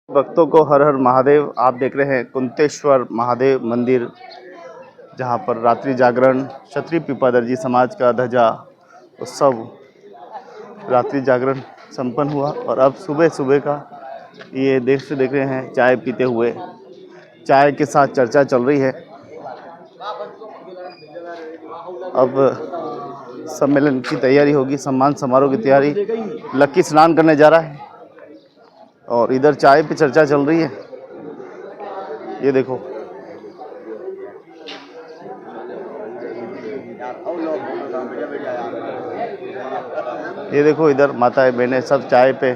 भक्तों को हर हर महादेव। आप देख रहे हैं कुंतेश्वर महादेव मंदिर, जहां पर रात्रि जागरण क्षत्रिय पीपादर्जी समाज का ध्वजा उत्सव रात्रि जागरण संपन्न हुआ। और अब सुबह सुबह का ये दृश्य देख रहे हैं, चाय पीते हुए, चाय के साथ चर्चा चल रही है। अब सम्मेलन की तैयारी होगी, सम्मान समारोह की तैयारी। लक्की स्नान करने जा रहा है और इधर चाय पे चर्चा चल रही है। ये देखो, ये देखो, इधर माताएं बहनें सब चाय पे,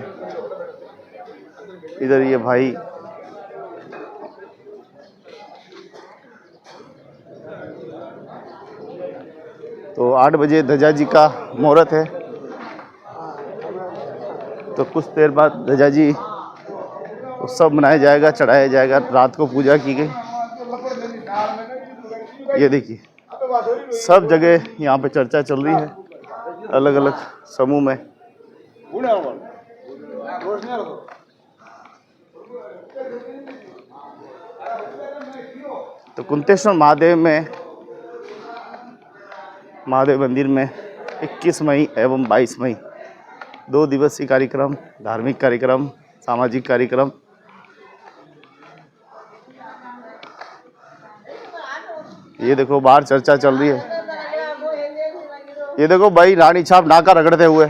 इधर ये भाई। तो 8 बजे ध्वजा जी का मुहूर्त है, तो कुछ देर बाद ध्वजा जी उत्सव मनाया जाएगा, चढ़ाया जाएगा। रात को पूजा की गई। ये देखिए, सब जगह यहाँ पे चर्चा चल रही है, अलग अलग समूह में। तो कुंतेश्वर महादेव मंदिर में 21 मई एवं 22 मई 2 दिवसीय कार्यक्रम, धार्मिक कार्यक्रम, सामाजिक कार्यक्रम। ये देखो, बाहर चर्चा चल रही है। ये देखो भाई, रानी छाप नाका रगड़ते हुए।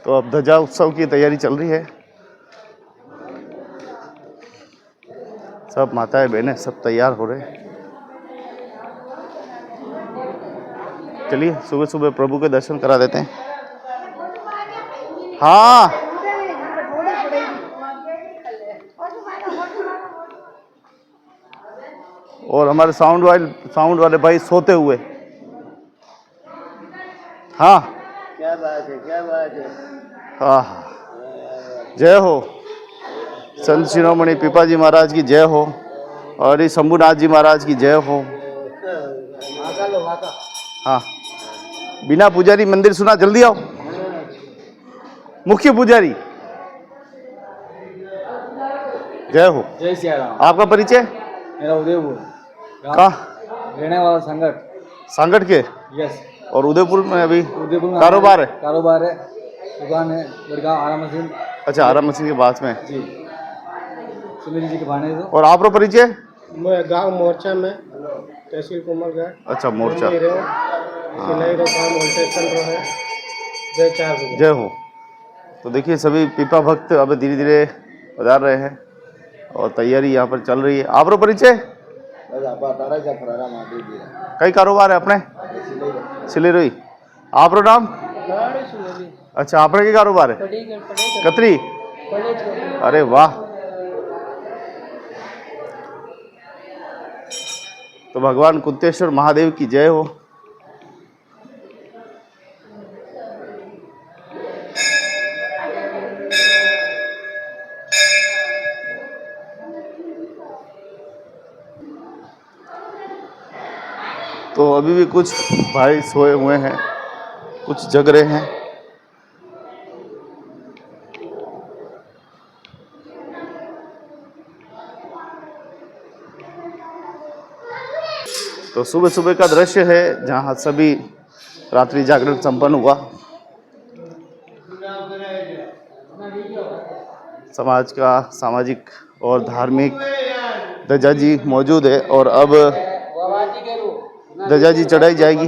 तो अब ध्वजा उत्सव की तैयारी चल रही है। सब माताएं बहनें सब तैयार हो रहे हैं। चलिए सुबह सुबह प्रभु के दर्शन करा देते हैं। हाँ, और हमारे साउंड वाले भाई सोते हुए। हाँ, क्या बात है, क्या बात है। हाँ, जय हो। संत शिरोमणि पीपाजी महाराज की जय हो, और ये शंभुनाथ जी महाराज की जय हो। हाँ, बिना पुजारी मंदिर सुना, जल्दी आओ। मुख्य पुजारी, जय हो। जय सिया राम। आपका परिचय? मेरा उदयपुर कहाँ रहने वाला संगठ के? यस। और उदयपुर में अभी उदयपुर में कारोबार है? कारोबार है, दुकान है, बड़गांव आरा मशीन। अच्छा, आरा मशीन के पास में जी, सुनील जी के भाने दो। और आपका परिचय? मैं गांव मोर्चा में, तहसील कोमलगढ़। अच्छा, मोर्चा। जय हो। तो देखिए, सभी पीपा भक्त अब धीरे धीरे पधार रहे हैं और तैयारी यहाँ पर चल रही है। आपका परिचय? कई कारोबार है अपने? सिलेरोई। आप नाम? अच्छा, आपने क्या कारोबार है? कतरी। अरे वाह। तो भगवान कुंतेश्वर महादेव की जय हो। तो अभी भी कुछ भाई सोए हुए हैं, कुछ जग रहे हैं। तो सुबह सुबह का दृश्य है, जहां सभी रात्रि जागरण संपन्न हुआ। समाज का सामाजिक और धार्मिक ध्वजा जी मौजूद है, और अब ध्वजा जी चढ़ाई जाएगी।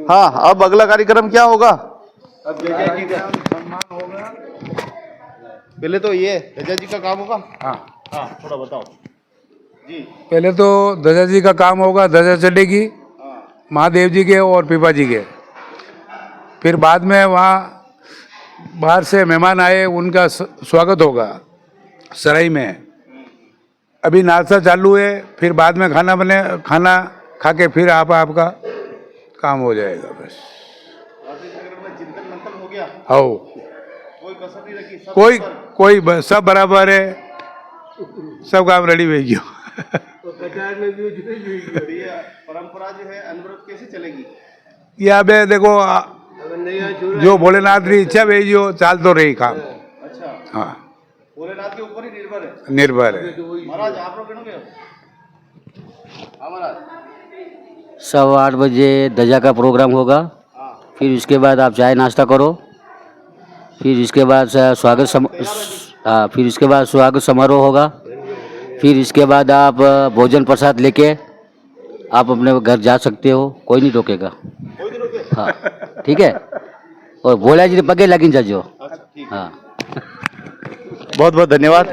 हाँ, अब अगला कार्यक्रम क्या होगा? अब ध्वजा जी का सम्मान होगा। पहले तो ये ध्वजा जी का काम होगा। हाँ, थोड़ा बताओ जी। पहले तो ध्वजा जी का काम होगा, ध्वजा चढ़ेगी महादेव जी के और पीपा जी के। फिर बाद में वहाँ बाहर से मेहमान आए, उनका स्वागत होगा सराय में। अभी नाश्ता चालू है, फिर बाद में खाना खा के फिर आपका काम हो जाएगा। बस चिंतन मंथन हो गया। आओ, कोई कसर नहीं रखी, सब कोई सब बराबर है। सब काम रेडी हो गयो। तो कचार में भी और ये परंपरा जो है अनवरत कैसे चलेगी? यहाँ पे देखो अगर नहीं आए छुरा जो भोलेनाथ की इच्छा भेजी हो चाल तो रही काम। अच्छा, हाँ भोलेनाथ के ऊपर ही निर्भर है। निर्भर है। महाराज आप लोग कहोगे? हाँ महाराज। 8:15 बजे ध्वजा का प्रोग्राम होगा। हाँ फिर उसके बाद आप चाय नाश्ता करो। फिर इसके बाद फिर इसके बाद स्वागत समारोह होगा। फिर इसके बाद आप भोजन प्रसाद लेके आप अपने घर जा सकते हो, कोई नहीं रोकेगा। कोई नहीं रोके? हाँ ठीक है। और भोला जी ने पगे लगी जाजो। अच्छा ठीक। हाँ बहुत बहुत धन्यवाद।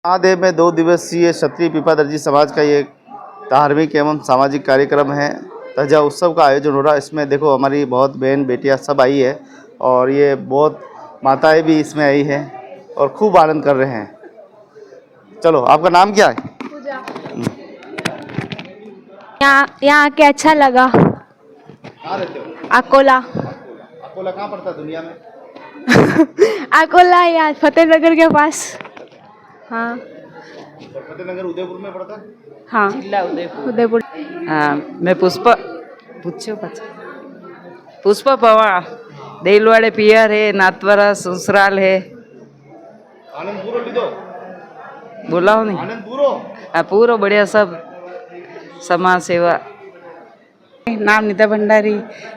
महादेव में 2 दिवसीय क्षत्रिय पीपादर्जी समाज का ये धार्मिक एवं सामाजिक कार्यक्रम है। ध्वजा उत्सव का आयोजन हो रहा है। इसमें देखो हमारी बहुत बहन बेटियां सब आई है और ये बहुत माताएं भी इसमें आई हैं और खूब आनंद कर रहे हैं। चलो, आपका नाम क्या है? यहाँ आके अच्छा लगा। कहाँ रहते हो? अकोला। अकोला कहाँ पड़ता है दुनिया में? अकोला यहाँ फतेहनगर के पास। हाँ और फतेहनगर उदयपुर में पड़ता है? हाँ उदयपुर। मैं पुष्पा पवार देलवाड़े पियर है, नाथवारा ससुराल है। आनंदपुर लीधो? बोलाओ नहीं। आनंदपुर पूरा बढ़िया सब समाज सेवा। नाम निता भंडारी।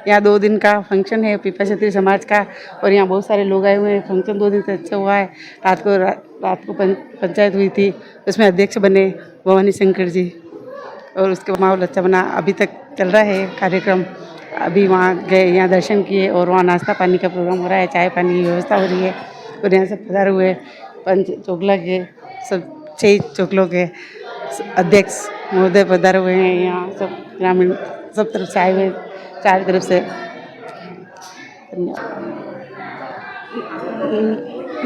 यहाँ 2 दिन का फंक्शन है पीपा क्षत्रिय समाज का और यहाँ बहुत सारे लोग आए हुए हैं। फंक्शन 2 दिन से अच्छा हुआ है। रात को पंचायत हुई थी, उसमें अध्यक्ष बने भवानी शंकर जी और उसके माहौल अच्छा बना। अभी तक चल रहा है कार्यक्रम। अभी वहाँ गए, यहाँ दर्शन किए और वहाँ नाश्ता पानी का प्रोग्राम हो रहा है, चाय पानी की व्यवस्था हो रही है। और यहाँ सब पधारे हुए पंच चोकला के सब 6 चोकलों के अध्यक्ष महोदय पधारे हुए हैं। यहाँ सब ग्रामीण सब तरफ से आए हुए, चारों तरफ से।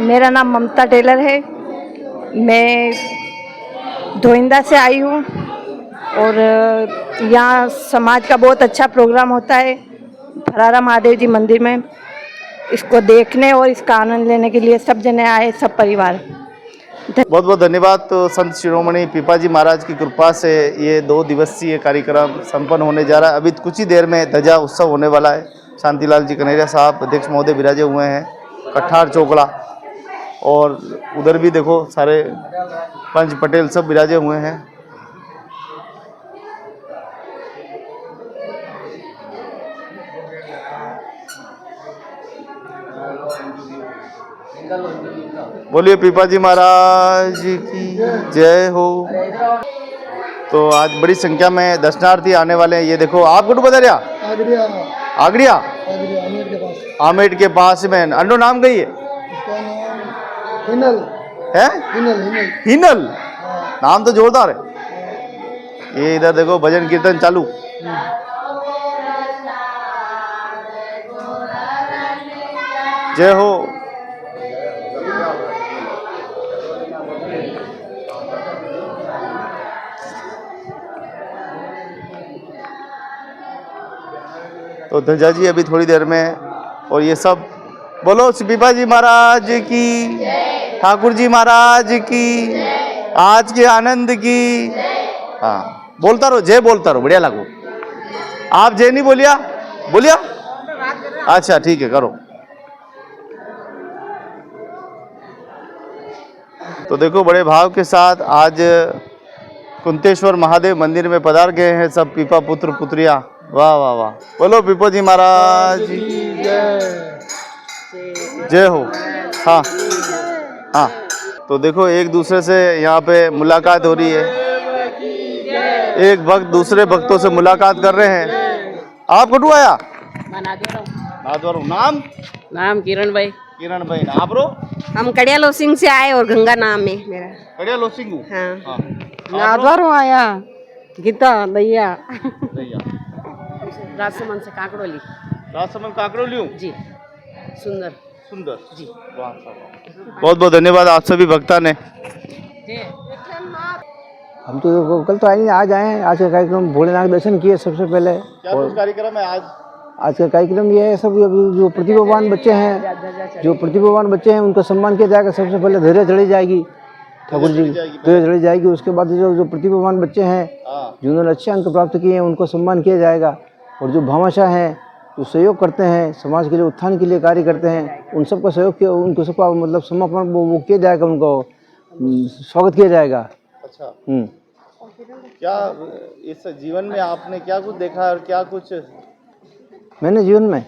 मेरा नाम ममता टेलर है। मैं धोइंदा से आई हूँ और यहाँ समाज का बहुत अच्छा प्रोग्राम होता है फरारा महादेव जी मंदिर में। इसको देखने और इसका आनंद लेने के लिए सब जने आए, सब परिवार। बहुत बहुत धन्यवाद। तो संत शिरोमणि पीपाजी महाराज की कृपा से ये 2 दिवसीय कार्यक्रम संपन्न होने जा रहा है। अभी कुछ ही देर में ध्वजा उत्सव होने वाला है। शांतिलाल जी कन्हैया साहब अध्यक्ष महोदय विराजे हुए हैं, कठार चोकला, और उधर भी देखो सारे पंच पटेल सब विराजे हुए हैं। बोलिए पीपाजी महाराज की जय हो। तो आज बड़ी संख्या में दर्शनार्थी आने वाले हैं। ये देखो, आप कुछ बता रहा? आगड़िया आमेर के पास में अंडो नाम गई है? है हिनल। नाम तो जोरदार है। ये इधर देखो भजन कीर्तन चालू। जय हो। तो ध्वजा जी अभी थोड़ी देर में, और ये सब बोलो पीपाजी महाराज की, ठाकुर जी महाराज की, आज के आनंद की। हाँ बोलता रहो, जय बोलता रहो, बढ़िया लगो। आप जय नहीं बोलिया? बोलिया? अच्छा ठीक है, करो। तो देखो बड़े भाव के साथ आज कुंतेश्वर महादेव मंदिर में पधार गए हैं सब पीपा पुत्र पुत्रियां। वाह वाह वाह, बोलो पीपा जी महाराज जय हो। हाँ हाँ, तो देखो एक दूसरे से यहाँ पे मुलाकात हो रही है। एक भक्त दूसरे भक्तों से मुलाकात कर रहे हैं। आप कटू आया? नाम किरण भाई। किरण भाई। आप रो? हम कड़िया लोसिंग से आए और गंगा नाम है मेरा। कड़िया लोसिंग। हाँ। नादवारों आया गीता दैया। राजसमंद से काकड़ोली। राजसमंद काकड़ोली हूँ जी। सुंदर सुंदर जी। बहुत बहुत धन्यवाद आप सभी भक्ता ने। हम तो कल तो आए, आज आए। आज का कार्यक्रम भोलेनाथ दर्शन किए सबसे पहले। क्या कुछ कार्यक्रम है आज? आज का कार्यक्रम ये है, सब जो प्रतिभावान बच्चे हैं उनको सम्मान किया जाएगा। सबसे पहले धैर्य चढ़ी जाएगी ठाकुर जी, धैर्य चढ़ी जाएगी। उसके बाद जो प्रतिभावान बच्चे हैं जिन्होंने अच्छे अंक प्राप्त किए हैं उनको सम्मान किया जाएगा। और जो भामाशाह हैं, जो सहयोग करते हैं, समाज के लिए उत्थान के लिए कार्य करते हैं, उन सबका सहयोग किया, उनको सबका मतलब समर्पण वो किया जाएगा, उनको स्वागत किया जाएगा। अच्छा, क्या इस जीवन में आपने क्या कुछ देखा और क्या कुछ मैंने जीवन में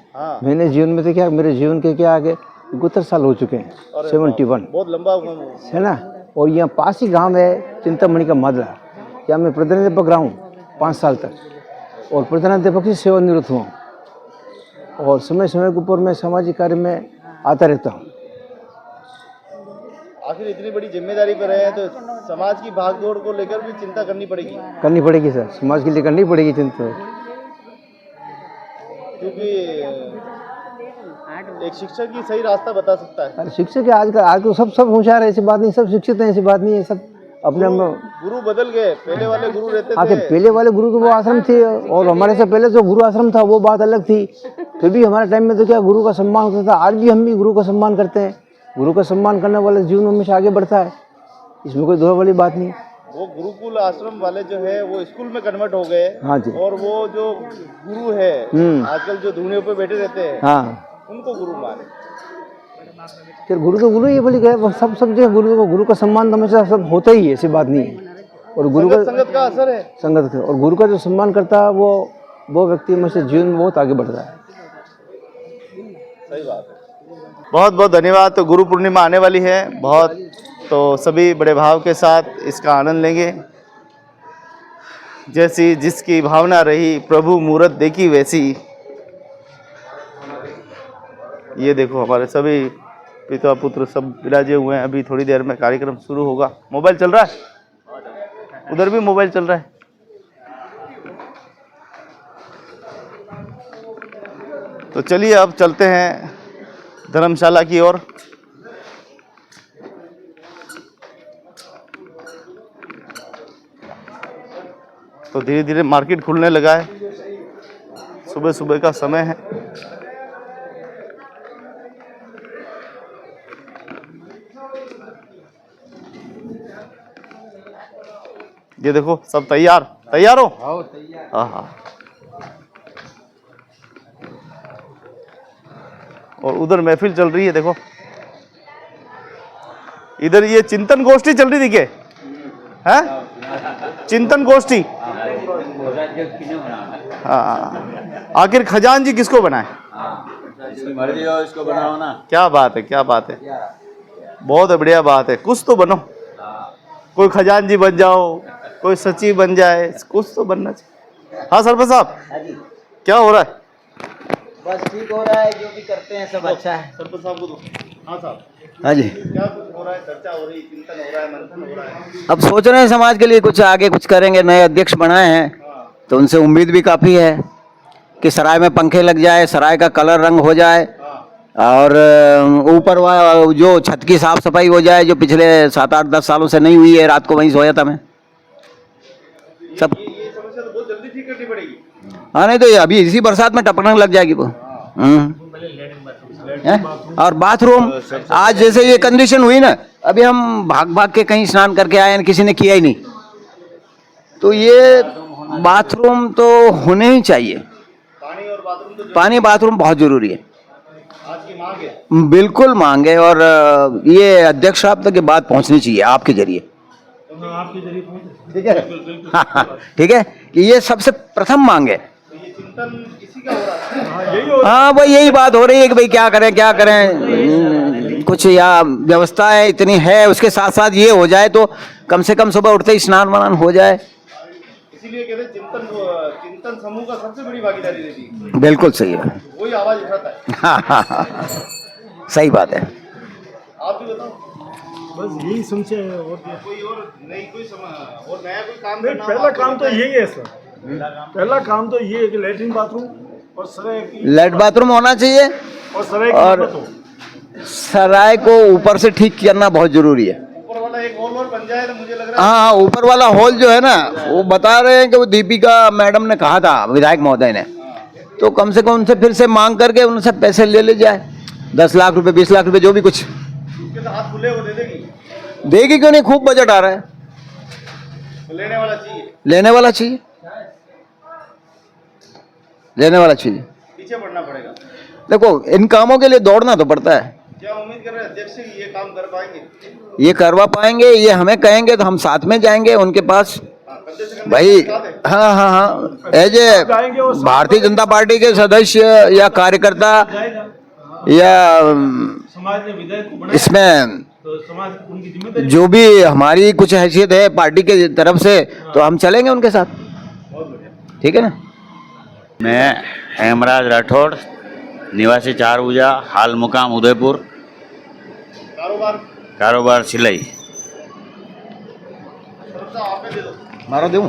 तो क्या, मेरे जीवन के क्या आगे 71 साल हो चुके हैं, 71, बहुत लंबा है ना। और यहाँ पास ही गांव है चिंतामणि का मादला, यहाँ मैं प्रधानाध्यापक रहा हूँ 5 साल तक, और प्रधानाध्यापक से सेवानिवृत्त हुआ। और समय समय के ऊपर मैं सामाजिक कार्य में आता रहता हूँ। आखिर इतनी बड़ी जिम्मेदारी पर है तो समाज की भागदौड़ को लेकर भी चिंता करनी पड़ेगी सर, समाज के लिए करनी पड़ेगी चिंता, क्योंकि एक शिक्षक ही सही रास्ता बता सकता है। अरे शिक्षक आज तो सब होशियार है, ऐसी बात नहीं, सब शिक्षित हैं, ऐसी बात नहीं है। सब अपने गुरु बदल गए, पहले वाले गुरु रहते थे। पहले वाले गुरु तो वो आश्रम थे, और हमारे से पहले जो गुरु आश्रम था वो बात अलग थी। फिर भी हमारे टाइम में तो क्या गुरु का सम्मान होता था। आज भी हम भी गुरु का सम्मान करते हैं। गुरु का सम्मान करने वाले जीवन में हमेशा आगे बढ़ता है, इसमें कोई दो वाली बात नहीं। वो गुरुकुल आश्रम वाले जो है वो स्कूल में कन्वर्ट हो गए। हाँ जी। और वो जो गुरु है आजकल जो धूने पे बैठे रहते हैं, हाँ, उनको गुरु माने। फिर गुरु तो गुरु ही बोली गए, सब जो गुरु का सम्मान तो हमेशा सब होता ही है, ऐसी बात नहीं है। और गुरु का संगत का असर है, संगत का, और गुरु का जो सम्मान करता है वो व्यक्ति हमेशा जीवन में बहुत आगे बढ़ता है। सही बात है। बहुत बहुत धन्यवाद। तो गुरु पूर्णिमा आने वाली है बहुत, तो सभी बड़े भाव के साथ इसका आनंद लेंगे। जैसी जिसकी भावना रही प्रभु मूरत देखी वैसी। ये देखो हमारे सभी पिता पुत्र सब विराजे हुए हैं। अभी थोड़ी देर में कार्यक्रम शुरू होगा। मोबाइल चल रहा है, उधर भी मोबाइल चल रहा है। तो चलिए अब चलते हैं धर्मशाला की ओर। तो धीरे धीरे मार्केट खुलने लगा है, सुबह सुबह का समय है। ये देखो सब तैयार हो। हाँ। और उधर महफिल चल रही है, देखो इधर ये चिंतन गोष्ठी चल रही थी क्या है? चिंतन गोष्ठी। हाँ, आखिर खजानजी किसको बनाए? मर्जी हो इसको बनाओ ना। क्या बात है, क्या बात है, बहुत बढ़िया बात है। कुछ तो बनो, कोई खजानजी बन जाओ, कोई सचिव बन जाए, कुछ तो बनना चाहिए। हाँ सरपंच साहब, क्या हो रहा है? बस ठीक हो रहा है, जो भी करते हैं सब अच्छा है। सरपंच साहब को दो। हाँ साहब, हाँ जी। क्या कुछ हो रहा है? चर्चा हो रही, चिंतन हो रहा है, मंथन हो रहा है। अब सोच रहे हैं समाज के लिए कुछ आगे कुछ करेंगे। नए अध्यक्ष बनाए हैं तो उनसे उम्मीद भी काफ़ी है कि सराय में पंखे लग जाए, सराय का कलर रंग हो जाए, और ऊपर वाला जो छत की साफ सफाई हो जाए, जो पिछले 7-8-10 सालों से नहीं हुई है। रात को वहीं सोया था मैं। सब ये समस्या तो बहुत जल्दी ठीक करनी पड़ेगी। हाँ, नहीं तो अभी इसी बरसात में टपकने लग जाएगी वो। और बाथरूम आज जैसे ये कंडीशन हुई ना, अभी हम भाग भाग के कहीं स्नान करके आए हैं, किसी ने किया ही नहीं। तो ये बाथरूम तो होने ही चाहिए। पानी बाथरूम बहुत जरूरी है, आज की मांग है, बिल्कुल मांग है। और ये अध्यक्ष साहब तक ये बात पहुंचनी चाहिए आपके जरिए। ठीक है, ठीक है कि ये सबसे प्रथम मांग है। ये चिंतन इसी का हो रहा है। हाँ भाई, यही बात हो रही है कि भाई क्या करें कुछ या व्यवस्था है इतनी है, उसके साथ साथ ये हो जाए तो कम से कम सुबह उठते ही स्नान वान हो जाए। इसीलिए कहते हैं चिंतन समूह का सबसे बड़ी भागीदारी रहती है। बिल्कुल सही है, वही आवाज उठाता है। हाँ, सही बात है। आप भी बताओ। बस यही समस्या है, और कोई और नई और नया कोई काम नहीं, करना हो, पहला आपको काम तो लगता है? यही है सर। पहला काम तो ये है कि लेटरिन बाथरूम और सराय की, लेट बाथरूम होना चाहिए, और सराय की और मरम्मत हो। सराय को ऊपर से ठीक करना बहुत जरूरी है। ऊपर वाला एक हॉल और बन जाए तो मुझे लग रहा हाँ, ऊपर वाला हॉल जो है ना, वो बता रहे हैं कि वो दीपिका मैडम ने कहा था, विधायक महोदय ने, तो कम से कम उनसे फिर से मांग करके उनसे पैसे ले जाए, 10 लाख रुपए, 20 लाख रुपए, जो भी कुछ उसके तो हाथ खुले वो दे देगी, देगी क्यों नहीं, खूब बजट आ रहा है। लेने वाला चाहिए, लेने वाला चाहिए, लेने वाला चाहिए। पीछे बढ़ना पड़ेगा। देखो इन कामों के लिए दौड़ना तो पड़ता है। क्या उम्मीद कर रहे हैं अध्यक्ष ये काम कर पाएंगे? ये करवा पाएंगे, ये हमें कहेंगे तो हम साथ में जाएंगे उनके पास भाई। हाँ हाँ हाँ, as a Bharatiya Janata party के सदस्य या कार्यकर्ता या इसमें जो भी हमारी कुछ हैसियत है पार्टी के तरफ से, तो हम चलेंगे उनके साथ, ठीक है ना। मैं हेमराज राठौड़, निवासी 4 ऊजा, हाल मुकाम उदयपुर, कारोबार सिलाई। मारो दूं।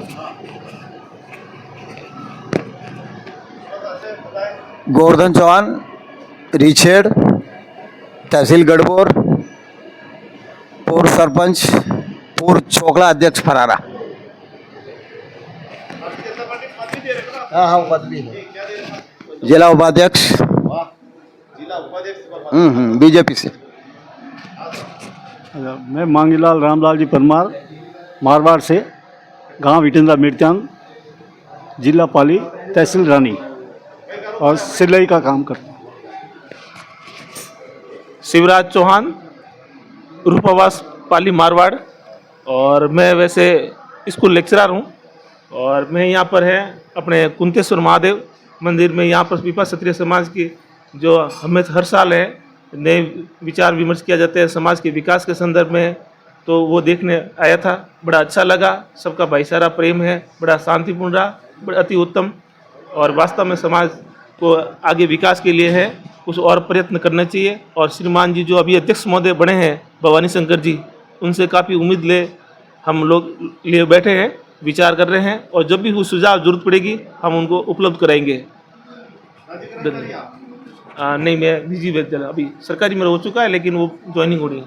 गोवर्धन चौहान, रीछेड़, तहसील गढ़बोर, पूर्व सरपंच, पूर्व छोकला अध्यक्ष फरारा। हाँ हाँ, उपाध्यक्ष, जिला उपाध्यक्ष, बीजेपी से। मैं मांगीलाल रामलाल जी परमार, मारवाड़ से, गांव इटिंदा मिर्चान, जिला पाली, तहसील रानी, और सिलाई का काम करता हूँ। शिवराज चौहान, रूपावास पाली मारवाड़, और मैं वैसे स्कूल लेक्चरर हूँ, और मैं यहाँ पर है अपने कुंतेश्वर महादेव मंदिर में, यहाँ पर पीपा क्षत्रिय समाज की जो हमें हर साल है नए विचार विमर्श किया जाता है समाज के विकास के संदर्भ में, तो वो देखने आया था, बड़ा अच्छा लगा। सबका भाईचारा प्रेम है, बड़ा शांतिपूर्ण रहा, बड़ा अति उत्तम, और वास्तव में समाज को आगे विकास के लिए है कुछ और प्रयत्न करना चाहिए। और श्रीमान जी जो अभी अध्यक्ष महोदय बने हैं भवानी शंकर जी, उनसे काफ़ी उम्मीद ले हम लोग लिए बैठे हैं, विचार कर रहे हैं, और जब भी वो सुझाव जरूरत पड़ेगी हम उनको उपलब्ध कराएंगे। नहीं, मैं निजी विद्यालय अभी सरकारी में हो चुका है, लेकिन वो ज्वाइनिंग हो रही है।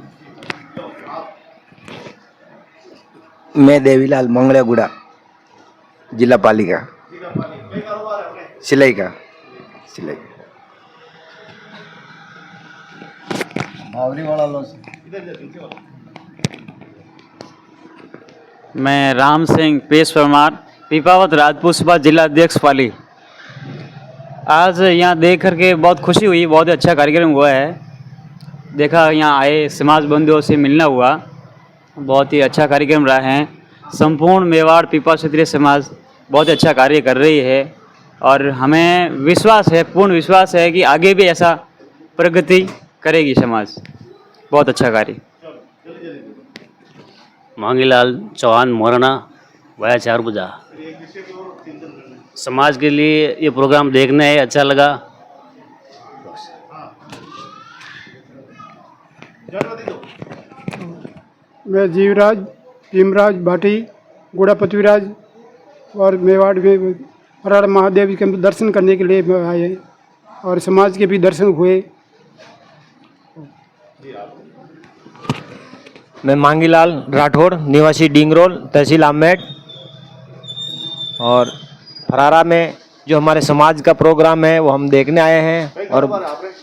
मैं देवीलाल मंगलागुड़ा, जिला पाली का, सिलाई का, सिलाई। मैं राम सिंह पेश परमार, पीपावत राजपूत सभा जिला अध्यक्ष पाली। आज यहाँ देख करके बहुत खुशी हुई, बहुत अच्छा कार्यक्रम हुआ है। देखा यहाँ आए समाज बंधुओं से मिलना हुआ, बहुत ही अच्छा कार्यक्रम रहा है। संपूर्ण मेवाड़ पीपा क्षत्रिय समाज बहुत अच्छा कार्य कर रही है, और हमें विश्वास है, पूर्ण विश्वास है कि आगे भी ऐसा प्रगति करेगी समाज। बहुत अच्छा कार्य। मांगीलाल चौहान मोरना, वाया 4 ऊजा। समाज के लिए ये प्रोग्राम देखने है, अच्छा लगा। मैं जीवराज भीमराज भाटी, गुड़ा पृथ्वीराज, और मेवाड़ में हर महादेव के दर्शन करने के लिए आए, और समाज के भी दर्शन हुए। मैं मांगीलाल राठौड़, निवासी डिंगरोल, तहसील आमेट, और फरारा में जो हमारे समाज का प्रोग्राम है वो हम देखने आए हैं, और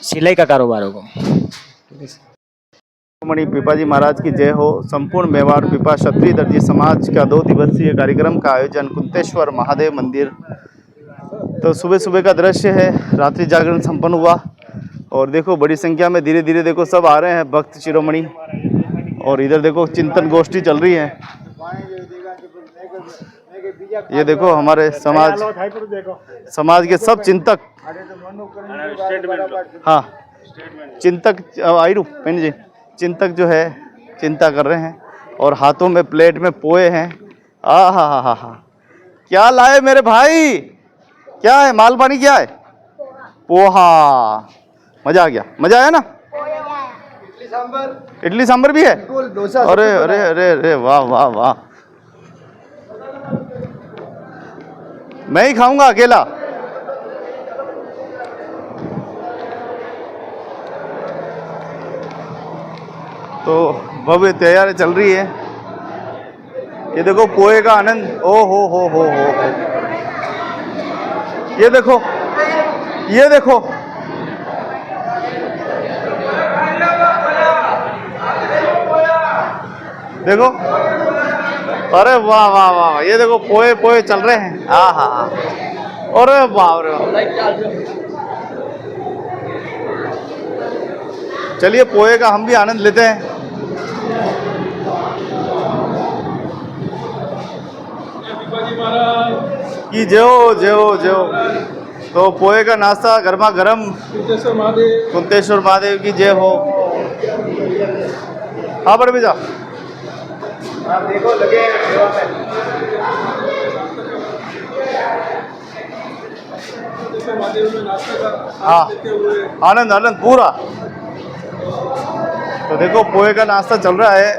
सिलाई का कारोबार होगा। मणि पीपाजी महाराज की जय हो। संपूर्ण मेवाड़ पीपा क्षत्रिय दर्जी समाज का 2 दिवसीय कार्यक्रम का आयोजन कुंतेश्वर महादेव मंदिर। तो सुबह सुबह का दृश्य है, रात्रि जागरण संपन्न हुआ, और देखो बड़ी संख्या में धीरे धीरे देखो सब आ रहे हैं भक्त शिरोमणि, और इधर देखो चिंतन गोष्ठी चल रही है। ये देखो हमारे समाज के सब चिंतक, हाँ चिंतक आयरू पेन जी, चिंतक जो है चिंता कर रहे हैं, और हाथों में प्लेट में पोए हैं। हा, क्या लाए मेरे भाई, क्या है माल पानी, क्या है? पोहा। मजा आ गया, मजा आया ना? इडली सांभर भी है? अरे अरे अरे अरे, वाह वाह वाह। मैं ही खाऊंगा अकेला। तो भव्य तैयारी चल रही है। ये देखो पोहे का आनंद, ओ हो। ये देखो ये देखो, देखो, अरे वाह वाह वाह, ये देखो पोए पोए चल रहे हैं। हाँ हाँ हाँ, अरे वाह रे वाह। चलिए पोए का हम भी आनंद लेते हैं। कि जो तो पोए का नाश्ता गर्मा गर्म, कुंतेश्वर महादेव की जय हो। हाँ बड़े भैया, आप देखो लगे सेवा में। हाँ आनंद आनंद पूरा। तो देखो पोए का नाश्ता चल रहा है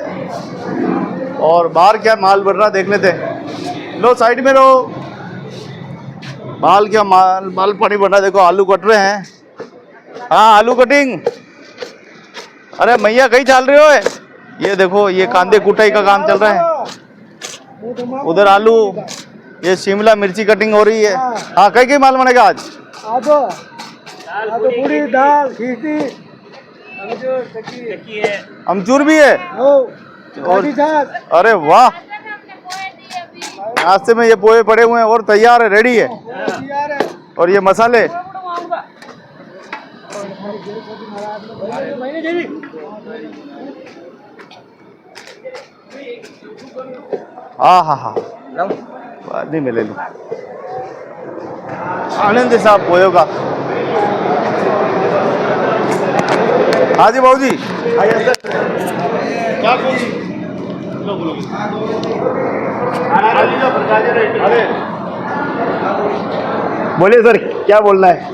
और बाहर क्या माल बन रहा देख लेते हैं। लो साइड में रहो, माल क्या माल पानी बन रहा। देखो आलू कट रहे हैं। हाँ आलू कटिंग। अरे मैया कहीं चल रहे हो? ये देखो ये कांदे कुटाई का काम चल रहा है। उधर आलू, ये शिमला मिर्ची कटिंग हो रही है। हाँ कई माल बनेगा आज? पूरी दाल खींची, अमचूर भी है और अरे वाह, नाश्ते में ये पोहे पड़े हुए हैं और तैयार है, रेडी है। और ये मसाले, हाँ हाँ हाँ बाद नहीं मिले। आनंद साहब पोयों का। हाँ जी बाबू जी, क्या अरे बोलिए सर, क्या बोलना है?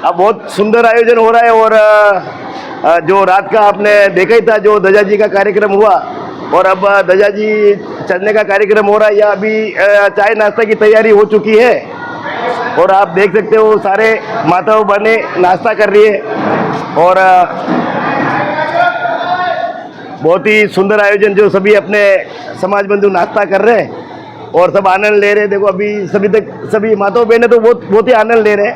अब बहुत सुंदर आयोजन हो रहा है और जो रात का आपने देखा ही था, जो ध्वजा जी का कार्यक्रम हुआ और अब ध्वजा जी चढ़ने का कार्यक्रम हो रहा है। या अभी चाय नाश्ता की तैयारी हो चुकी है और आप देख सकते हो सारे माताओं बहने नाश्ता कर रही है और बहुत ही सुंदर आयोजन, जो सभी अपने समाज बंधु नाश्ता कर रहे हैं और सब आनंद ले रहे हैं। देखो अभी सभी माताओं बहने तो बहुत ही आनंद ले रहे हैं।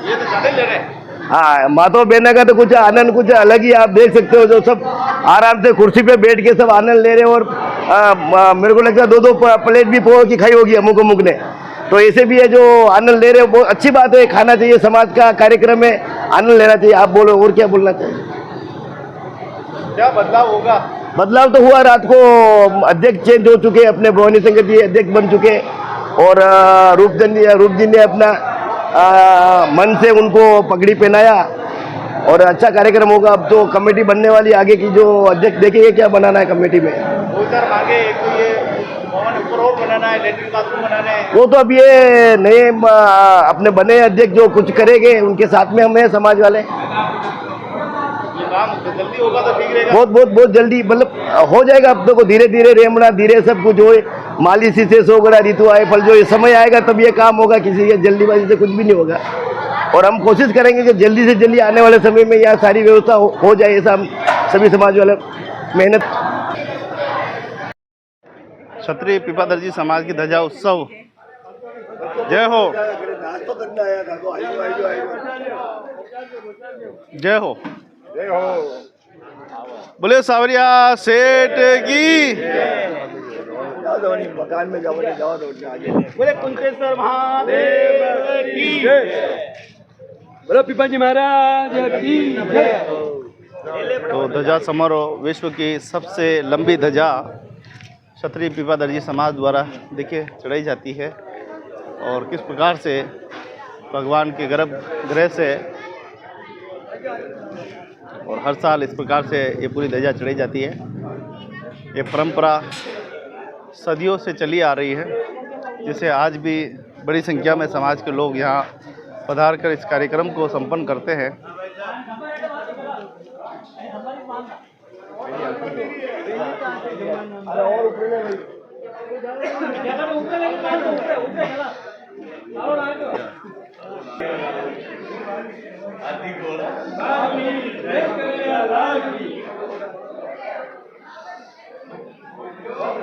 ये तो ज़्यादा ले रहे हैं। हाँ माताओं बहने का तो कुछ आनंद कुछ अलग ही, आप देख सकते हो जो सब आराम से कुर्सी पे बैठ के सब आनंद ले रहे हैं। और मेरे को लगता है 2-2 प्लेट भी पोहे की खाई होगी अमुक अमुक ने। तो ऐसे भी है जो आनंद ले रहे हो, बहुत अच्छी बात है। खाना चाहिए, समाज का कार्यक्रम है, आनंद लेना चाहिए। आप बोलो और क्या बोलना चाहिए? क्या बदलाव होगा? बदलाव तो हुआ, रात को अध्यक्ष चेंज हो चुके, अपने भवानी संघ जी अध्यक्ष बन चुके और रूप जी ने अपना मन से उनको पगड़ी पहनाया और अच्छा कार्यक्रम होगा। अब तो कमेटी बनने वाली, आगे की जो अध्यक्ष देखेंगे क्या बनाना है कमेटी में। 2-4 मांगे, एक तो ये भवन ऊपर और बनाना है, लेट्रिन बाथरूम बनाना है। वो तो अब ये नए अपने बने अध्यक्ष जो कुछ करेंगे उनके साथ में हम हैं समाज वाले। काम जल्दी होगा तो ठीक रहेगा। बहुत जल्दी, मतलब हो जाएगा। अब तो धीरे धीरे रेमना धीरे सब कुछ हो, माली से सोगड़ा ऋतु आए फल, जो ये समय आएगा तब ये काम होगा। किसी के जल्दीबाजी से कुछ भी नहीं होगा और हम कोशिश करेंगे कि जल्दी से जल्दी आने वाले समय में यह सारी व्यवस्था हो जाए। ऐसा हम सभी समाज वाले मेहनत। क्षत्रिय पीपादर्जी समाज की ध्वजा उत्सव जय हो, जय हो, जय हो। बोले सावरिया सेठ की, मकान में जाओ बोले कुंतेश्वर महादेव की, बोलो पिपाजी महाराज की जय। तो ध्वजा समारोह विश्व की सबसे लंबी ध्वजा क्षत्रिय पीपादर्जी समाज द्वारा देखिए चढ़ाई जाती है और किस प्रकार से भगवान के गर्भगृह से और हर साल इस प्रकार से ये पूरी ध्वजा चढ़ाई जाती है। ये परंपरा सदियों से चली आ रही है, जिसे आज भी बड़ी संख्या में समाज के लोग यहाँ पधार कर इस कार्यक्रम को संपन्न करते हैं।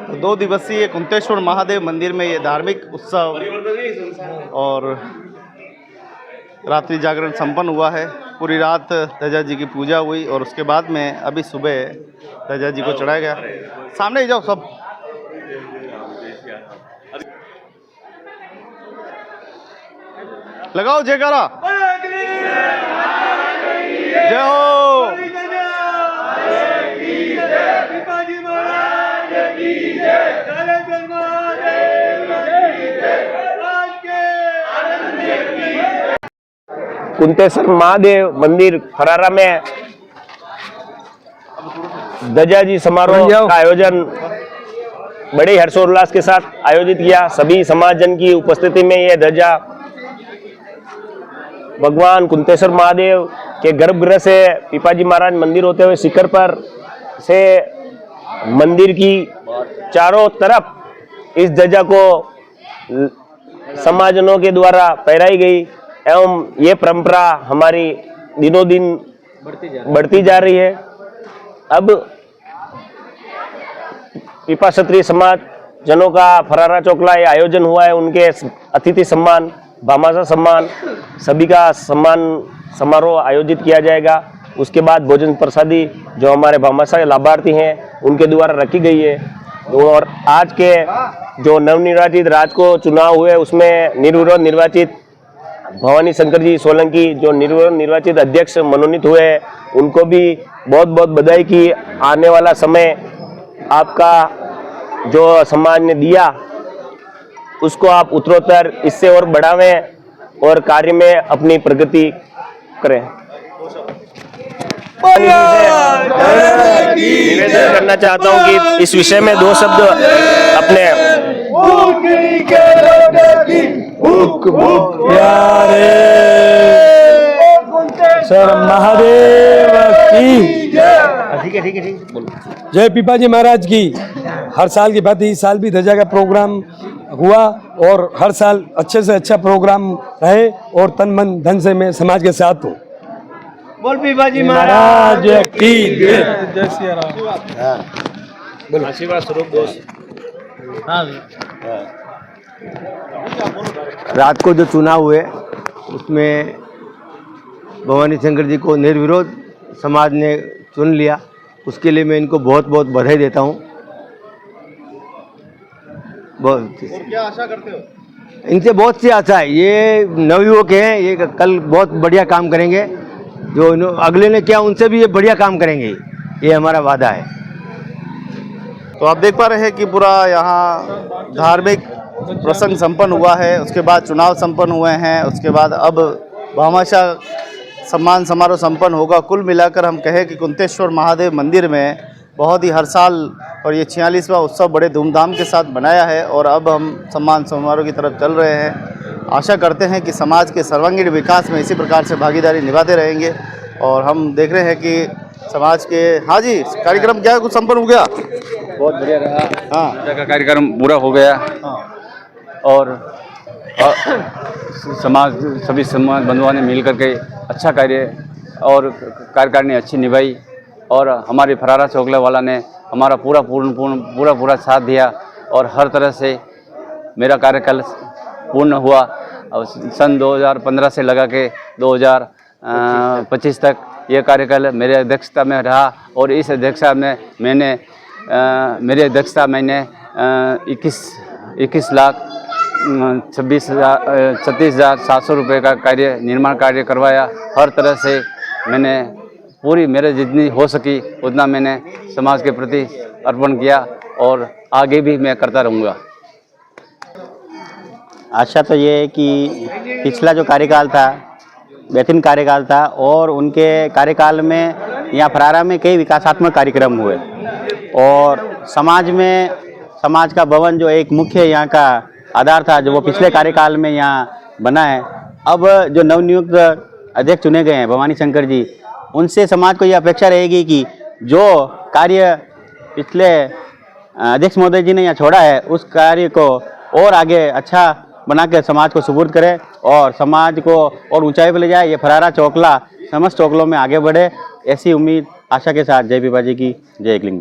तो 2 दिवसीय कुंतेश्वर महादेव मंदिर में ये धार्मिक उत्सव और रात्रि जागरण संपन्न हुआ है। पूरी रात ध्वजा जी की पूजा हुई और उसके बाद में अभी सुबह ध्वजा जी को चढ़ाया गया। सामने ही जाओ सब। लगाओ जयकारा, जय हो। कुंतेश्वर महादेव मंदिर फरारा में ध्वजा जी समारोह का आयोजन बड़े हर्षोल्लास के साथ आयोजित किया। सभी समाजजन की उपस्थिति में यह ध्वजा भगवान कुंतेश्वर महादेव के गर्भगृह से पिपाजी महाराज मंदिर होते हुए शिखर पर से मंदिर की चारों तरफ इस ध्वजा को समाजजनों के द्वारा फहराई गई एवं ये परंपरा हमारी दिनों दिन बढ़ती जा रही है। अब पिपा क्षत्रिय समाज जनों का फरारा चौकला ये आयोजन हुआ है। उनके अतिथि सम्मान, भामाशाह सम्मान, सभी का सम्मान समारोह आयोजित किया जाएगा। उसके बाद भोजन प्रसादी जो हमारे भामाशाह लाभार्थी हैं उनके द्वारा रखी गई है। और आज के जो नवनिर्वाचित राज को चुनाव हुए उसमें निर्विरोध निर्वाचित भवानी शंकर जी सोलंकी जो निर्वाचित अध्यक्ष मनोनीत हुए उनको भी बहुत बहुत बधाई की। आने वाला समय आपका जो समाज ने दिया उसको आप उत्तरोत्तर इससे और बढ़ावें और कार्य में अपनी प्रगति करें। निवेदन करना चाहता हूं कि इस विषय में दो शब्द अपने सर महादेव की ठीक है जय पिपाजी महाराज की। हर साल की बात इस साल भी ध्वजा का प्रोग्राम हुआ और हर साल अच्छे से अच्छा प्रोग्राम रहे और तन मन धन से मैं समाज के साथ हूँ। बोल पिपाजी महाराज की जय श्री राम। आशीर्वाद स्वरूप दोस्त। रात को जो चुनाव हुए उसमें भवानी शंकर जी को निर्विरोध समाज ने चुन लिया, उसके लिए मैं इनको बहुत बहुत बधाई देता हूँ। बहुत क्या आशा करते हो? इनसे बहुत सी आशा है। ये नवयुवक हैं, ये कल बहुत बढ़िया काम करेंगे। जो अगले ने किया उनसे भी ये बढ़िया काम करेंगे, ये हमारा वादा है। तो आप देख पा रहे हैं कि पूरा यहाँ धार्मिक प्रसंग संपन्न हुआ है, उसके बाद चुनाव संपन्न हुए हैं, उसके बाद अब भामाशाह सम्मान समारोह संपन्न होगा। कुल मिलाकर हम कहें कि कुंतेश्वर महादेव मंदिर में बहुत ही हर साल और ये 46वां उत्सव बड़े धूमधाम के साथ बनाया है और अब हम सम्मान समारोह की तरफ चल रहे हैं। आशा करते हैं कि समाज के सर्वांगीण विकास में इसी प्रकार से भागीदारी निभाते रहेंगे। और हम देख रहे हैं कि समाज के हाँ जी कार्यक्रम क्या कुछ संपन्न हो गया, बहुत बढ़िया रहा। हाँ का कार्यक्रम पूरा हो गया और समाज सभी समाज बंधुओं ने मिल करके अच्छा कार्य और कार्यकारिणी अच्छी निभाई और हमारी फरारा चौकला वाला ने हमारा पूरा साथ दिया और हर तरह से मेरा कार्यकाल पूर्ण हुआ। और सन 2015 से लगा के 2025 तक ये कार्यकाल मेरे अध्यक्षता में रहा और इस अध्यक्षता में मेरी अध्यक्षता मैंने 21 लाख 36,700 रुपये का निर्माण कार्य करवाया। हर तरह से मैंने पूरी मेरे जितनी हो सकी उतना मैंने समाज के प्रति अर्पण किया और आगे भी मैं करता रहूँगा। आशा तो ये है कि पिछला जो कार्यकाल था बेहतरीन कार्यकाल था और उनके कार्यकाल में यहाँ फरारा में कई विकासात्मक कार्यक्रम हुए और समाज का भवन जो एक मुख्य यहाँ का आधार था जो वो पिछले कार्यकाल में यहाँ बना है। अब जो नवनियुक्त अध्यक्ष चुने गए हैं भवानी शंकर जी, उनसे समाज को ये अपेक्षा रहेगी कि जो कार्य पिछले अध्यक्ष महोदय जी ने यहाँ छोड़ा है उस कार्य को और आगे अच्छा बना के समाज को सुपुर्द करे और समाज को और ऊंचाई पर ले जाए। ये फरारा चौकला समस्त चौकलों में आगे बढ़े, ऐसी उम्मीद आशा के साथ जय पिपाजी की जय एकलिंग।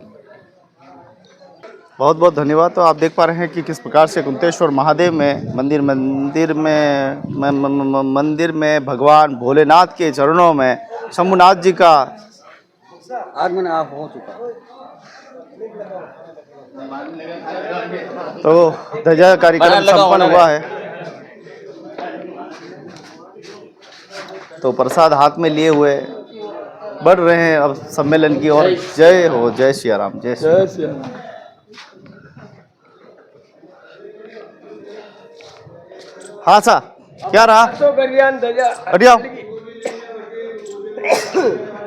बहुत बहुत धन्यवाद। तो आप देख पा रहे हैं कि किस प्रकार से कुंतेश्वर महादेव में मंदिर में भगवान भोलेनाथ के चरणों में शंभुनाथ जी का आगमन आप हो चुका। तो ध्वजा कार्यक्रम संपन्न हुआ है। तो प्रसाद हाथ में लिए हुए बढ़ रहे हैं अब सम्मेलन की ओर। जय हो, जय श्री राम, जय श्री राम। हाँ सा क्या रहा बढ़िया।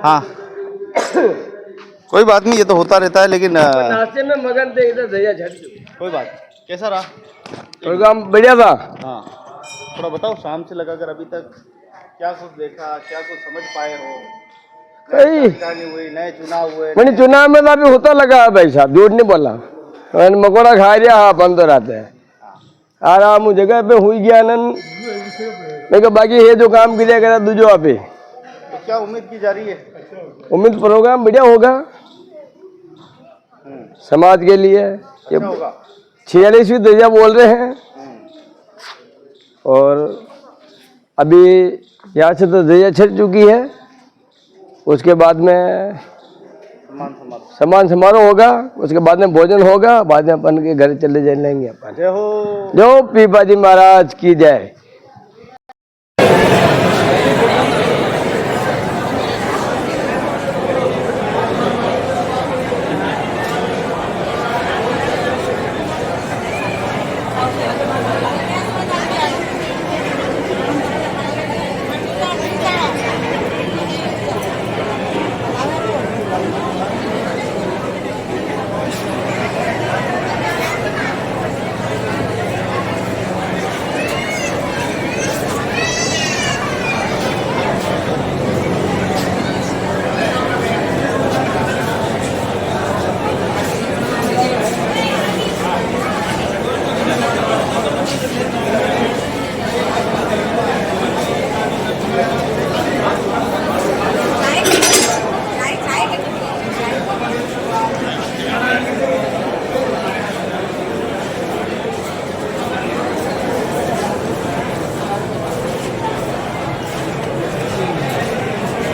हाँ कोई बात नहीं, ये तो होता रहता है, लेकिन नाश्ते में मगन थे इधर ध्वजा झट। कोई बात। कैसा रहा प्रोग्राम? बढ़िया था। हाँ थोड़ा बताओ, शाम से लगाकर अभी तक क्या कुछ देखा, क्या कुछ समझ पाए हो? कई हुई, नए चुनाव हुए। मैंने चुनाव में तो अभी होता लगा है भाई साहब, झूठ नहीं बोला। मैंने मकोड़ा खा लिया। हाँ अपन तो रहते हैं आराम जगह पे हुई गया आनंद। मैं कहा बाकी ये जो काम किया करा दूजो आप। तो क्या उम्मीद की जा रही है? उम्मीद प्रोग्राम बढ़िया होगा समाज के लिए। ये 46वीं ध्वजा बोल रहे हैं और अभी यहाँ से तो ध्वजा छट चुकी है। उसके बाद में सम्मान समारोह होगा, उसके बाद में भोजन होगा, बाद में अपन के घर चले जाएंगे अपन। जय हो, जय पीपा जी महाराज की जय।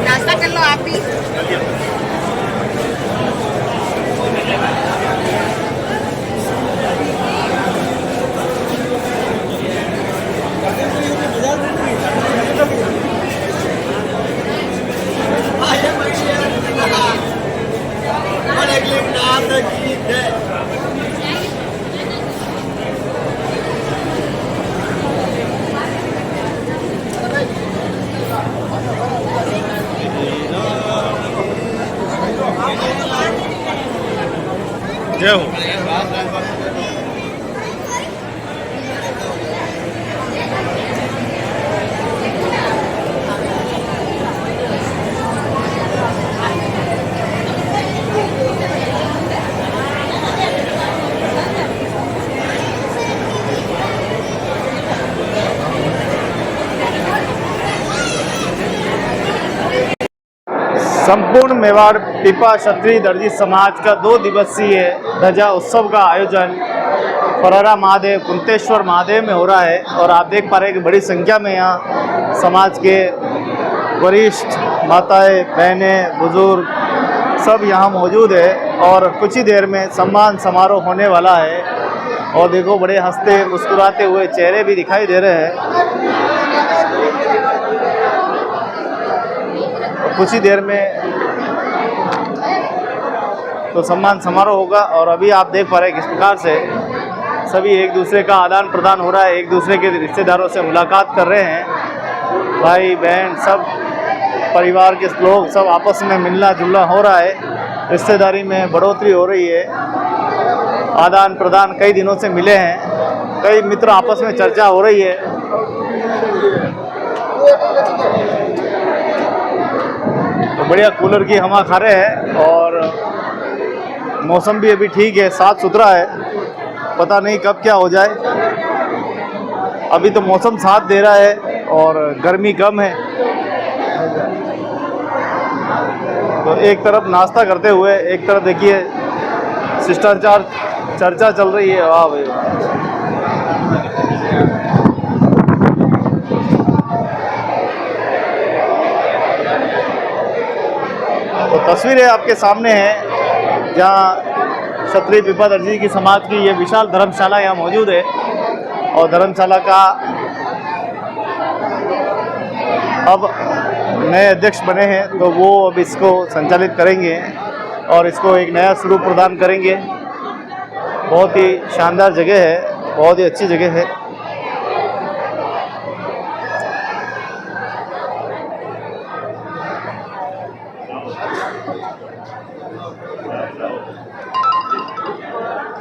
नाश्ता कर लो आप भी। जय हो। संपूर्ण मेवाड़ पीपा क्षत्रिय दर्जी समाज का 2 दिवसीय ध्वजा उत्सव का आयोजन फरारा महादेव कुंतेश्वर महादेव में हो रहा है। और आप देख पा रहे हैं कि बड़ी संख्या में यहाँ समाज के वरिष्ठ माताएं, बहनें, बुजुर्ग सब यहाँ मौजूद है। और कुछ ही देर में सम्मान समारोह होने वाला है। और देखो बड़े हंसते मुस्कुराते हुए चेहरे भी दिखाई दे रहे हैं। कुछ ही देर में तो सम्मान समारोह होगा। और अभी आप देख पा रहे हैं किस प्रकार से सभी एक दूसरे का आदान प्रदान हो रहा है, एक दूसरे के रिश्तेदारों से मुलाकात कर रहे हैं। भाई बहन सब परिवार के लोग सब आपस में मिलना जुलना हो रहा है, रिश्तेदारी में बढ़ोतरी हो रही है, आदान प्रदान कई दिनों से मिले हैं, कई मित्र आपस में चर्चा हो रही है। तो बढ़िया कूलर की हवा खा रहे हैं और मौसम भी अभी ठीक है, साफ सुथरा है, पता नहीं कब क्या हो जाए। अभी तो मौसम साथ दे रहा है और गर्मी कम है। तो एक तरफ नाश्ता करते हुए एक तरफ देखिए शिष्टाचार चर्चा चल रही है। वाह भाई वाह। तो तस्वीरें आपके सामने हैं जहाँ क्षत्रिय पीपादर्जी की समाज की ये विशाल धर्मशाला यहाँ मौजूद है और धर्मशाला का अब नए अध्यक्ष बने हैं तो वो अब इसको संचालित करेंगे और इसको एक नया स्वरूप प्रदान करेंगे। बहुत ही शानदार जगह है, बहुत ही अच्छी जगह है।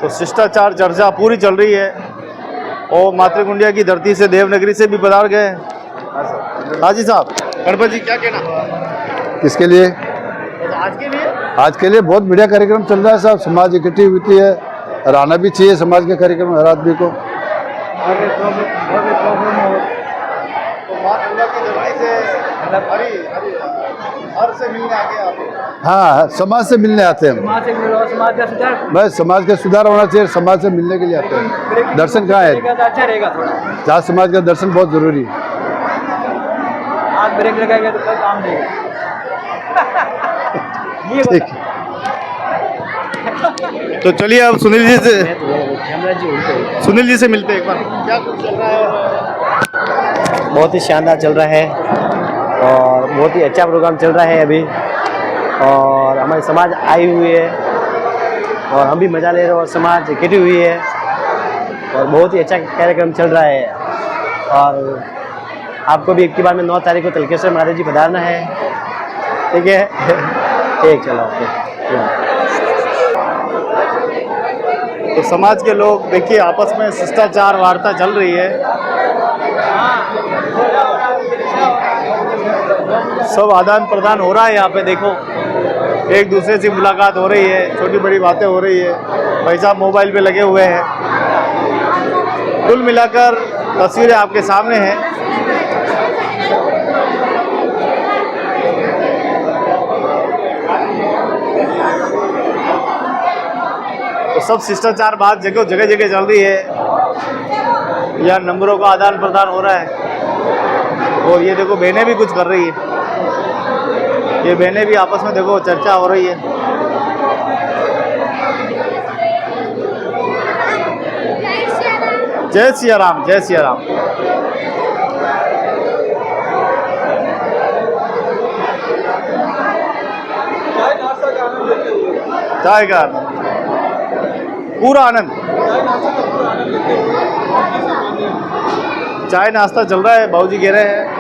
तो शिष्टाचार चर्चा पूरी चल रही है और मातृकुंडिया की धरती से देवनगरी से भी पधार गए। हाजी साहब, गणपत जी क्या कहना? किसके लिए? आज के लिए? आज के लिए बहुत बढ़िया कार्यक्रम चल रहा है साहब। समाज इकट्ठी होती है और आना भी चाहिए समाज के कार्यक्रम हर आदमी को। हर से मिलने आगे आप? हाँ, समाज से मिलने आते हैं हम। बस समाज का सुधार होना चाहिए, समाज से मिलने के लिए आते हैं। दर्शन कहाँ है? अच्छा रहेगा थोड़ा। जहाँ समाज का दर्शन बहुत जरूरी है। आज ब्रेक लगाएगा तो कल काम देगा। ठीक। तो चलिए अब सुनील जी से मिलते हैं एक बार। क्या कुछ चल रहा है? बहुत ही शानदार चल रहा है और बहुत ही अच्छा प्रोग्राम चल रहा है अभी, और हमारी समाज आई हुई है और हम भी मजा ले रहे हैं और समाज इकट्ठी हुई है और बहुत ही अच्छा कार्यक्रम चल रहा है। और आपको भी 1 बार में 9 तारीख को तलकेश्वर महादेव जी पधारना है। ठीक है? ठीक, चलो ओके। तो समाज के लोग देखिए आपस में शिष्टाचार वार्ता चल रही है। सब आदान प्रदान हो रहा है यहाँ पे। देखो एक दूसरे से मुलाकात हो रही है, छोटी बड़ी बातें हो रही है। भाई साहब मोबाइल पे लगे हुए हैं। कुल मिलाकर तस्वीरें आपके सामने हैं। तो सब शिष्टाचार बात जगह जगह चल रही है। यहाँ नंबरों का आदान प्रदान हो रहा है और ये देखो बहनें भी कुछ कर रही है। ये बहनें भी आपस में देखो चर्चा हो रही है। जय सिया राम, जय सिया राम। चाय का आनंद, पूरा आनंद। चाय नाश्ता चल रहा है, बाबूजी कह रहे हैं।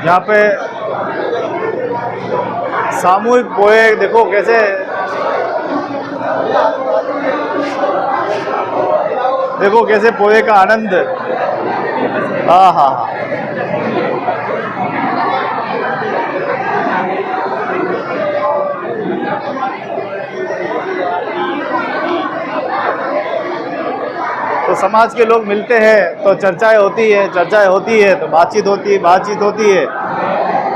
यहाँ पे सामूहिक पोए देखो कैसे, देखो कैसे पोए का आनंद। हाँ हाँ हाँ। तो समाज के लोग मिलते हैं तो चर्चाएं होती है, चर्चाएं होती है तो बातचीत होती है, बातचीत होती है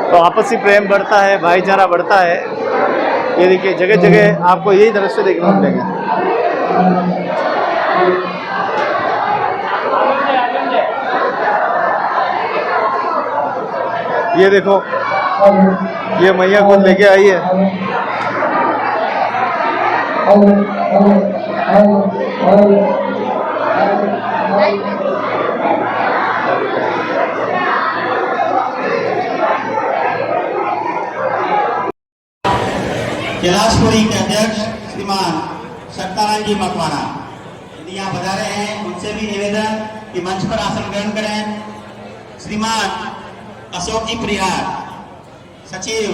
तो आपसी प्रेम बढ़ता है, भाईचारा बढ़ता है। ये देखिए जगह जगह आपको यही दृश्य देखने को मिलेगा। ये देखो ये मैया कुछ लेके आई है। कैलाशपुरी के अध्यक्ष श्रीमान सत्ताराम जी मकवाना यदि यहाँ पधारे हैं, उनसे भी निवेदन कि मंच पर आसन ग्रहण करें। श्रीमान अशोक जी परिहार सचिव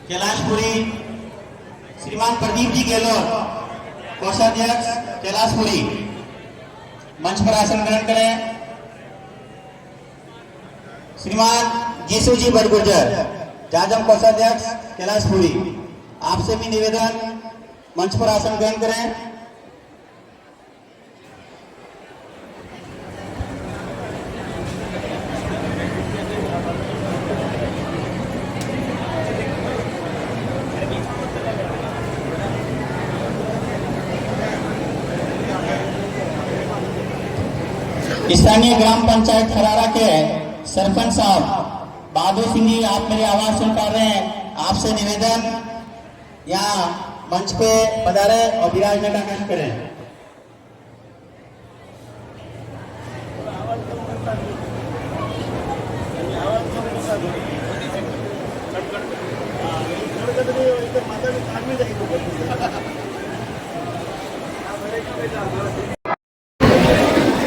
कैलाशपुरी, श्रीमान प्रदीप जी गहलोत कोषाध्यक्ष कैलाशपुरी मंच पर आसन ग्रहण करें। श्रीमान जीसू जी बड़गुर्जर जाजम कोषाध्यक्ष कैलाशपुरी, आपसे भी निवेदन मंच पर आसन ग्रहण करें। स्थानीय ग्राम पंचायत खरारा के सरपंच साहब बहादुर सिंह जी, आप मेरी आवाज सुन पा रहे हैं? आपसे निवेदन, यहाँ मंच पे पधारे और विराजने का काम करें।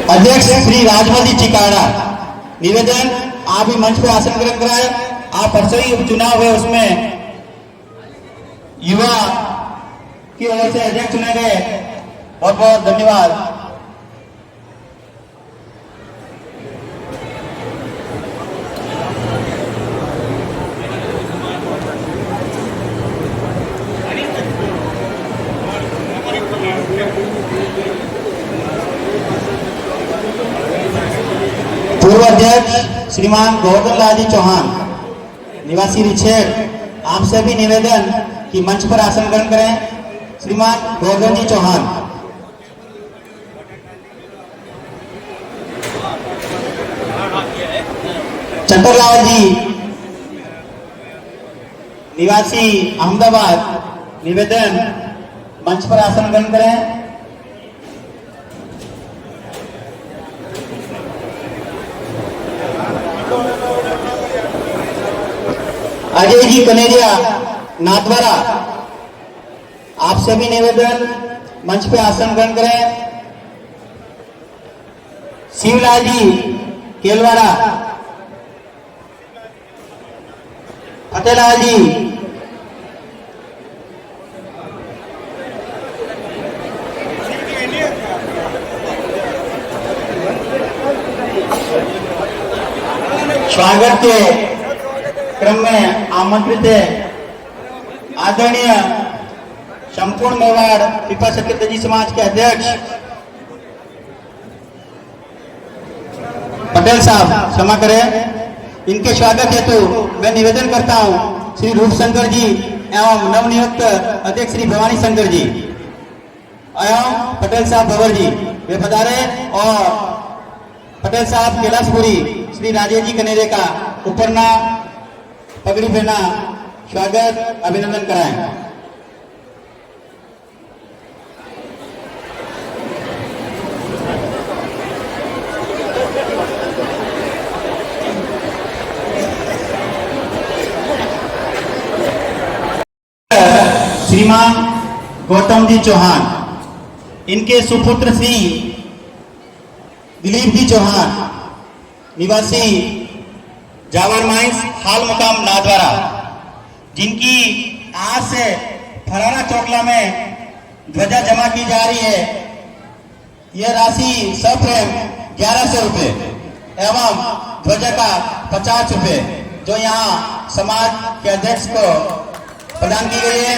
अध्यक्ष श्री राजमल जी चिकाड़ा, निवेदन, आप भी मंच पे आसन ग्रहण कराए। आप परसों ही उपचुनाव हुए, उसमें युवा की ओर से अध्यक्ष चुने गए। बहुत बहुत धन्यवाद। पूर्व अध्यक्ष श्रीमान गोवर्धन लाल जी चौहान, निवासी रिछेड़, आपसे भी निवेदन कि मंच पर आसन ग्रहण करें। श्रीमान गोवर्धन जी चौहान। चंद्रलाल जी, निवासी अहमदाबाद, निवेदन मंच पर आसन ग्रहण करें। अजय जी कनेरिया, नाथद्वारा, आपसे भी निवेदन मंच पे आसन ग्रहण करें। शिवलाल जी केलवाड़ा, फतेहलाल जी, स्वागत के क्रम में आमंत्रित है आदरणीय संपूर्ण मेवाड़ पिपा सखी समाज के अध्यक्ष पटेल साहब, क्षमा करें। इनके स्वागत हेतु मैं निवेदन करता हूं श्री रूप शंकर जी एवं नवनियुक्त अध्यक्ष श्री भवानी शंकर जी एवं पटेल साहब भवर जी वे पधारे और पटेल साहब कैलाशपुरी श्री राजेश जी कनेरे का ऊपरना पगड़ी पहना स्वागत अभिनंदन कराएं। श्रीमान गौतम जी चौहान, इनके सुपुत्र श्री दिलीप जी चौहान, निवासी जावर माइंस, हाल मुकाम नाथद्वारा, जिनकी आज से फरारा चौकला में ध्वजा जमा की जा रही है। यह राशि सफ्रेम 1100 रुपये एवं ध्वजा का 50 रुपये जो यहाँ समाज के अध्यक्ष को प्रदान की गई है।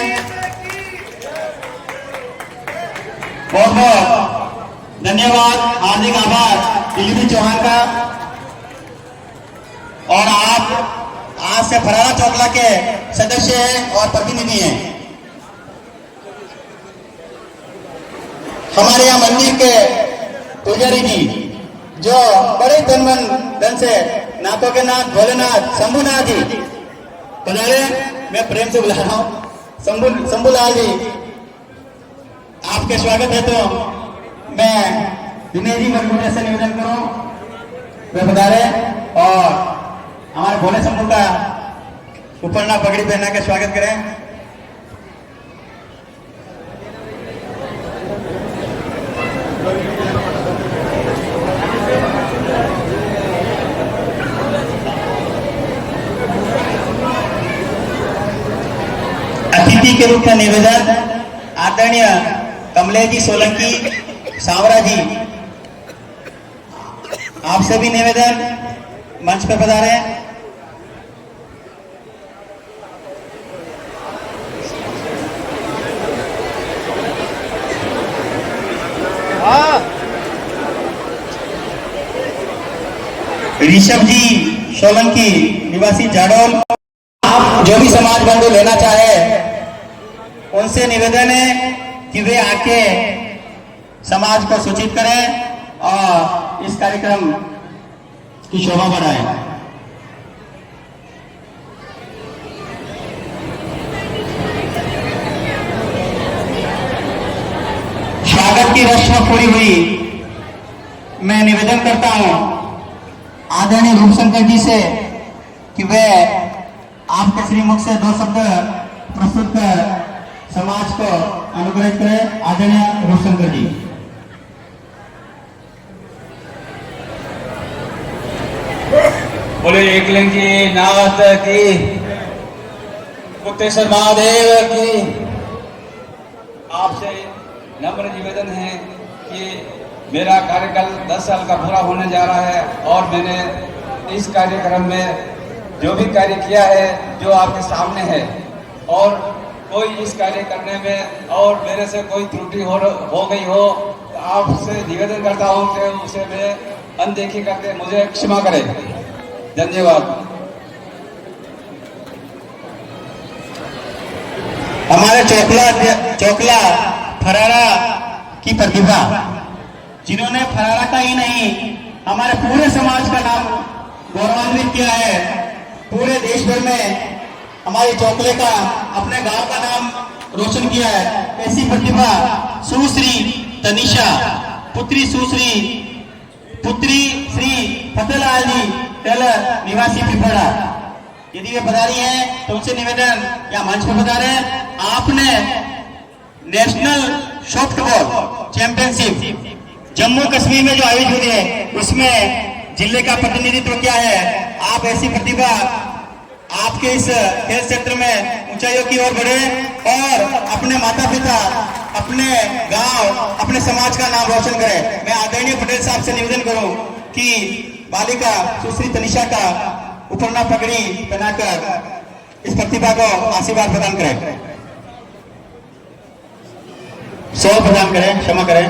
बहुत बहुत धन्यवाद, हार्दिक आभार दिलीप जी चौहान का। और आप आज से फरारा चौकला के सदस्य हैं और प्रतिनिधि हैं। हमारे यहाँ मंदिर के पुजारी जी जो बड़े तन मन धन से नाथों के नाथ भोलेनाथ शंभुनाथ जी पधारे, मैं प्रेम से बुला रहा हूँ शंभुलाल जी, आपके स्वागत है। तो मैं विनय जी मरमुनिया से निवेदन करूं वे पधारे और हमारे भोले शंभू का ऊपरना पगड़ी पहना के स्वागत करें। अतिथि के रूप में निवेदन आदरणीय कमलेश जी सोलंकी सांवरा जी, आपसे भी निवेदन मंच पे पधारे। ऋषभ जी सोलंकी, निवासी जाडोल, आप जो भी समाज बंधु लेना चाहे उनसे निवेदन है कि वे आके समाज को सूचित करें और इस कार्यक्रम की शोभा बढ़ाए। स्वागत की रस्म पूरी हुई। मैं निवेदन करता हूं आदरणीय रूपशंकर जी से कि वे आपके श्रीमुख से 2 शब्द प्रस्तुत कर समाज को अनुग्रहित करें। आदरणीय रूपशंकर जी। बोले एकलिंगी नाथ की, कुंतेश्वर महादेव की। आपसे नम्र निवेदन है कि मेरा कार्यकाल 10 साल का पूरा होने जा रहा है और मैंने इस कार्यक्रम में जो भी कार्य किया है जो आपके सामने है, और कोई इस कार्य करने में और मेरे से कोई त्रुटि हो गई हो तो आपसे निवेदन करता हूं कि उसे मैं अनदेखी करके मुझे क्षमा करें। धन्यवाद। हमारे चोकला फरारा की प्रतिभा, जिन्होंने फरारा का ही नहीं हमारे पूरे समाज का नाम गौरवान्वित किया है। पूरे देश भर में हमारे चोकले का, अपने गांव का नाम रोशन किया है। ऐसी प्रतिभा सुश्री तनिषा, पुत्री श्री फतेहलाल जी टेलर, निवासी पिपड़ा। यदि वे पधारी हैं तो उनसे निवेदन, या मंच पर पधारे। आपने national softball championship Jammu Kashmir में जो आयोजित हुई है उसमें जिले का प्रतिनिधित्व किया है। आप ऐसी प्रतिभा आपके इस खेल क्षेत्र में ऊंचाइयों की ओर बढ़े और अपने माता पिता, अपने गांव, अपने समाज का नाम रोशन करें। मैं आदरणीय पटेल साहब से निवेदन करूं कि बालिका सुश्री तनिषा का उपरना पगड़ी पहनाकर इस प्रतिभा को आशीर्वाद प्रदान करें, सौर प्रदान करें, क्षमा करें।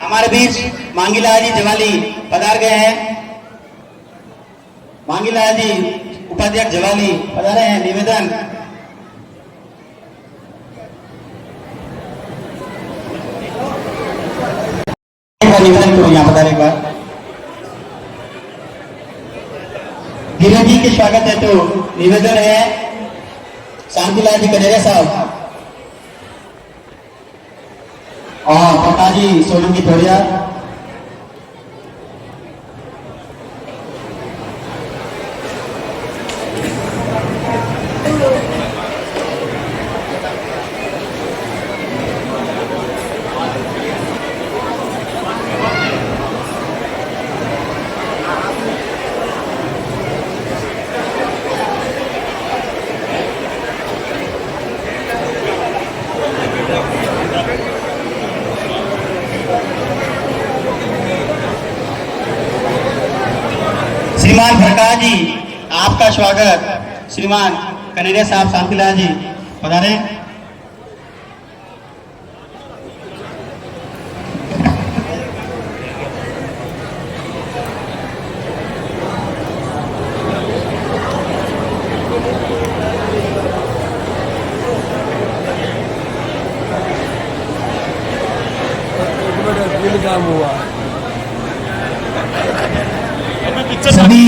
हमारे बीच मांगीलाल जी जवाली पधार गए हैं। मांगीलाल जी उपाध्यक्ष जवाली पधारे हैं। निवेदन, निवेदन करूं यहाँ पधारे एक बार। गिरिजा जी के स्वागत है तो निवेदन है शांतिलाल जी कनेरिया साहब और प्रकाश जी सोलंकी तोड़िया। श्रीमान प्रकाश जी, आपका स्वागत। श्रीमान कनेरिया साहब, शांतिलाल जी पधारे। सभी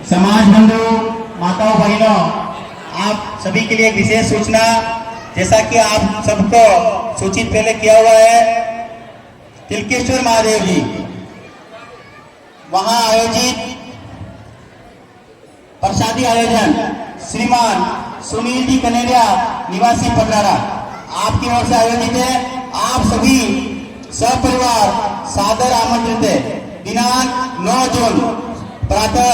समाज बंधु, माताओं, बहनों, आप सभी के लिए एक विशेष सूचना, जैसा कि आप सबको सूचित पहले किया हुआ है, तिलकेश्वर महादेव जी वहां आयोजित प्रसादी आयोजन श्रीमान सुनील जी कनेरिया, निवासी पटरारा, आपकी ओर से आयोजित है। आप सभी सपरिवार सादर आमंत्रित है। दिनांक 9 जून प्रातः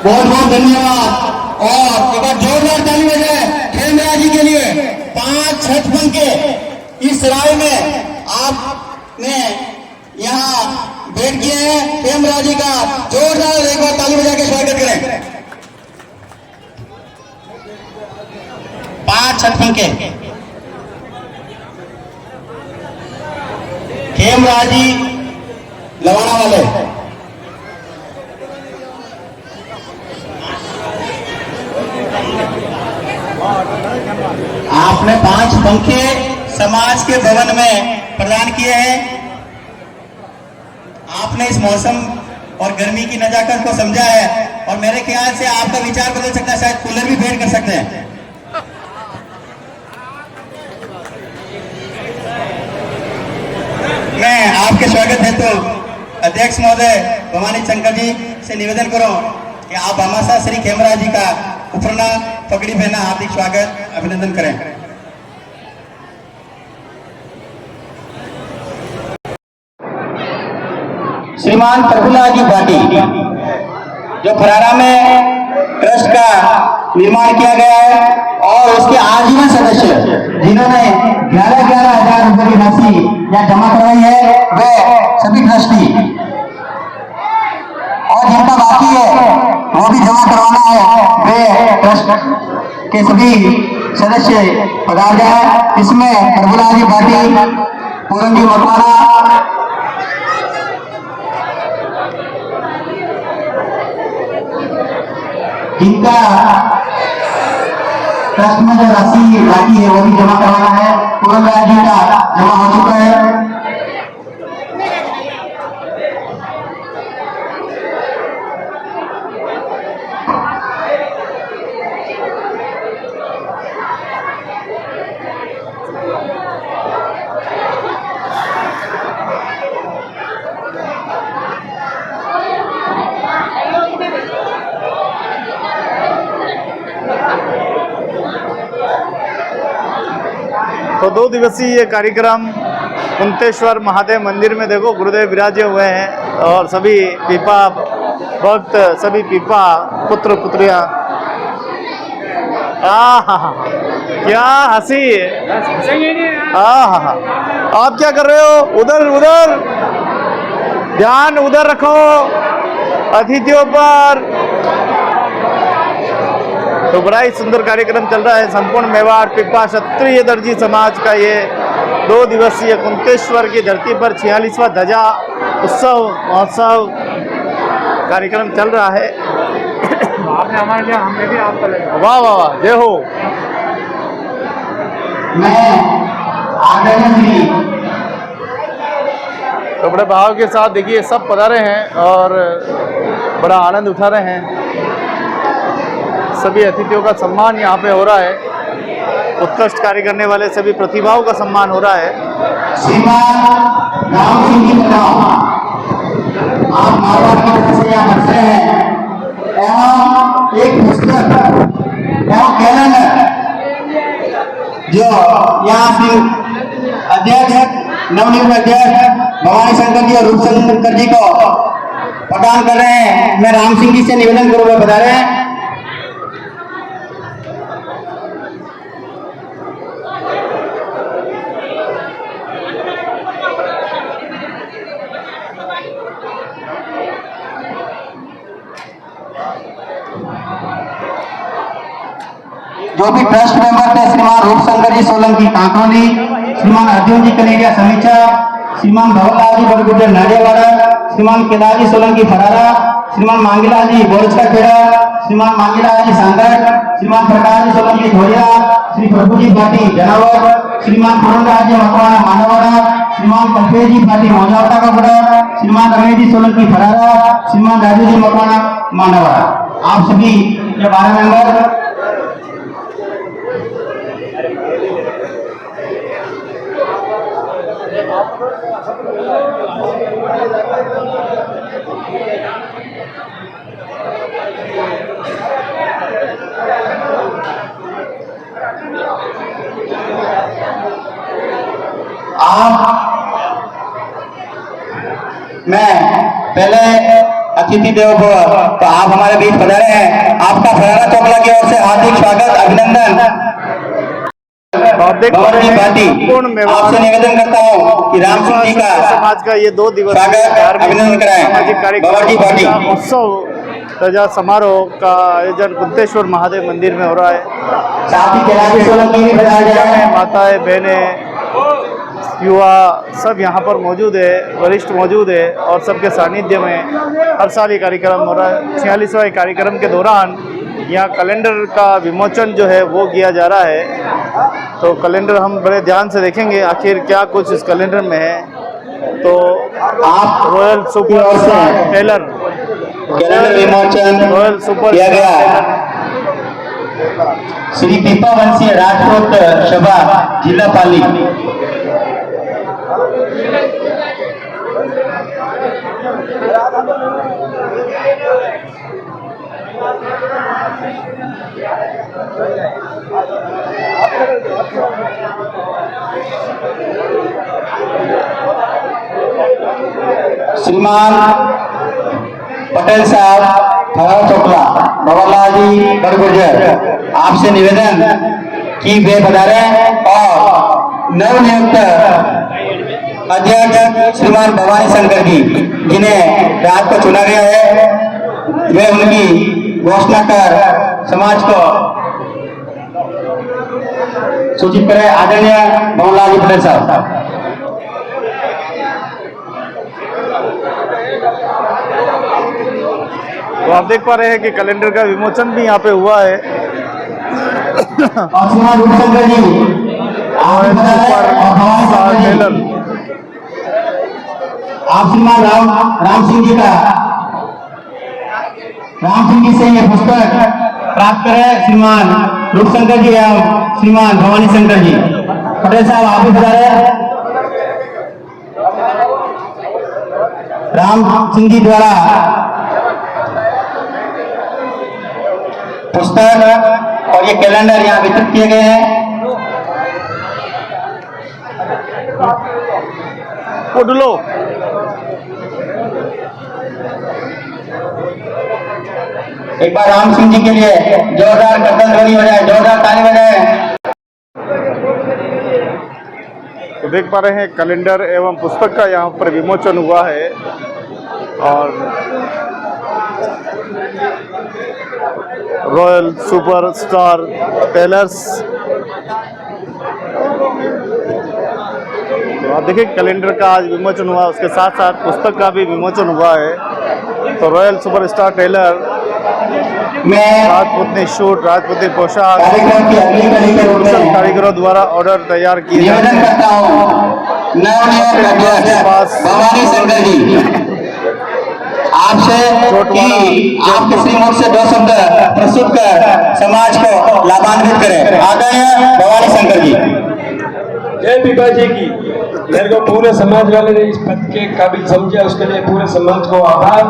बहुत बहुत धन्यवाद। और एक बार जोरदार ताली बजाएं खेमराज जी के लिए। 5 छठ पंखे इस राय में आपने यहाँ बैठ किए हैं। खेमराज जी का जोरदार एक बार ताली बजा के स्वागत करें। 5 छठ पंखे खेमराज जी लवाना वाले। आपने 5 पंखे समाज के भवन में प्रदान किए हैं। आपने इस मौसम और गर्मी की नजाकत को समझा है और मेरे ख्याल से आपका विचार बदल सकता है, शायद कूलर भी भेंट कर सकते हैं। मैं आपके स्वागत हेतु अध्यक्ष महोदय भवानी शंकर जी से निवेदन करूं कि आप हमाशा श्री खेमराज जी का उपरना पगड़ी पहना हार्दिक स्वागत अभिनंदन करें। श्रीमान प्रफुल्ला जी भाटी जो फरारा में ट्रस्ट का निर्माण किया गया है और उसके आजीवन सदस्य जिन्होंने 11,000 रुपए की राशि यहाँ जमा करवाई है वे सभी ट्रस्टी और जिनका बाकी है वो भी जमा करवाना है वे ट्रस्ट के सभी सदस्य पधार जाए। इसमें प्रभुलाल जी भाटी, पूरन जी मकवाना, जिनका ट्रस्ट में जो राशि बाकी है वो भी जमा करवाना है। पूरन लाल जी का जमा हो चुका है। तो 2 दिवसीय ये कार्यक्रम कुंतेश्वर महादेव मंदिर में देखो गुरुदेव विराजे हुए हैं और सभी पीपा भक्त, सभी पीपा पुत्र पुत्रियां, क्या हंसी है। आप क्या कर रहे हो? उधर उधर ध्यान उधर रखो अतिथियों पर। तो बड़ा ही सुंदर कार्यक्रम चल रहा है। संपूर्ण मेवाड़ पिपा क्षत्रिय दर्जी समाज का ये 2 दिवसीय कुंतेश्वर की धरती पर 46वां ध्वजा उत्सव महोत्सव कार्यक्रम चल रहा है। आपने हमारे लिए, हमने भी आपका लगा। वाह वाह वाह, जय हो। तो बड़े भाव के साथ देखिए सब पधारे हैं और बड़ा आनंद उठा रहे हैं। सभी अतिथियों का सम्मान यहाँ पे हो रहा है। उत्कृष्ट कार्य करने वाले सभी प्रतिभाओं का सम्मान हो रहा है। श्रीमान राम सिंह जी आप मारवाड़ की तरफ से यहाँ बच्चे हैं एवं एक पुस्तक एवं कैलेंडर जो यहाँ से अध्यक्ष नवनियुक्त अध्यक्ष भवानी शंकर जी और रूप शंकर जी को प्रदान कर रहे हैं। मैं राम सिंह जी से निवेदन करूँगा, बता रहे हैं। जो भी ट्रस्ट मेंबर थे श्रीमान रूप शंकर जी सोलंकी कांकरोली, श्रीमान अर्जुन जी कनेरिया समीक्षा, श्रीमान भवनलाल जी बरगुड्डे नाडेवाड़ा, श्रीमान केदार जी सोलंकी फरारा, श्रीमान मांगीलाल जी बोरचका खेड़ा, श्रीमान मांगीलाल जी सांगड़, श्रीमान प्रकाश जी सोलंकी धोलिया, श्री प्रभु जी भाटी जनावर, श्रीमान पूरनराज जी मकवाना मानवाड़ा, श्रीमान कल्पेश जी भाटी मौजावटा का बड़ा, श्रीमान रमेश जी सोलंकी फरारा, श्रीमान राजू जी मकवाना मानवाड़ा। आप सभी ये 12 मेंबर मैं पहले अतिथि देव भव, तो आप हमारे बीच पधारे हैं। आपका फरारा चौकला की ओर से हार्दिक स्वागत अभिनंदन। भवानी भाटी आपसे निवेदन करता हूँ कि राम सिंह जी का समाज का ये 2 दिवसीय अभिनंदन कराएं। भवानी भाटी उत्सव ध्वजा समारोह का आयोजन कुंतेश्वर महादेव मंदिर में हो रहा है। साथ ही माताएं बहनें युवा सब यहाँ पर मौजूद है, वरिष्ठ मौजूद है और सबके सानिध्य में हर साल ये कार्यक्रम हो रहा है। 46वां कार्यक्रम के दौरान यहाँ कैलेंडर का विमोचन जो है वो किया जा रहा है। तो कैलेंडर हम बड़े ध्यान से देखेंगे आखिर क्या कुछ इस कैलेंडर में है। तो आप royal super star tailor calendar विमोचन रॉयल सुपर किया गया। श्री पीपा वंशीय राजकोट सभा जिला पाली। श्रीमान पटेल साहब फरार चोकला बाबालाल जी बड़गुजर, आपसे निवेदन कि वे पधारें और नवनियुक्त अध्यक्ष श्रीमान भवानी शंकर जी, जिन्हें रात को चुना गया है, वे उनकी घोषणा कर समाज को सूचित करें। आदरणीय बाबालाल जी पटेल साहब। तो आप देख पा रहे हैं कि कैलेंडर का विमोचन भी यहाँ पे हुआ है। और श्रीमान रूपशंकर जी टेलर आप श्रीमान राम सिंह जी से ये पुस्तक प्राप्त करें। श्रीमान रूपशंकर जी एवं श्रीमान भवानी शंकर जी। पटेल साहब आप भी बता रहे राम सिंह जी द्वारा पुस्तक और ये कैलेंडर यहाँ वितरित किए गए हैं। पुडलो एक बार राम सिंह जी के लिए जोरदार करतल ध्वनि हो जाए, जोरदार ताली बजाएं। तो देख पा रहे हैं कैलेंडर एवं पुस्तक का यहाँ पर विमोचन हुआ है। और रॉयल सुपर स्टार टेलर्स, तो आप देखिए कैलेंडर का आज विमोचन हुआ, उसके साथ साथ पुस्तक का भी विमोचन हुआ है। तो रॉयल सुपर स्टार टेलर में राजपूतनी शूट, राजपूतनी पोशाक कारीगरों द्वारा ऑर्डर तैयार किए जाते हैं। आपसे कि आपके श्री मुख से 2 शब्द प्रस्तुत कर समाज को लाभान्वित करें। आदरणीय भवानी शंकर जी। जय पीपा जी की। मेरे को पूरे समाज वाले ने इस पद के काबिल समझा, उसके लिए पूरे समाज को आभार।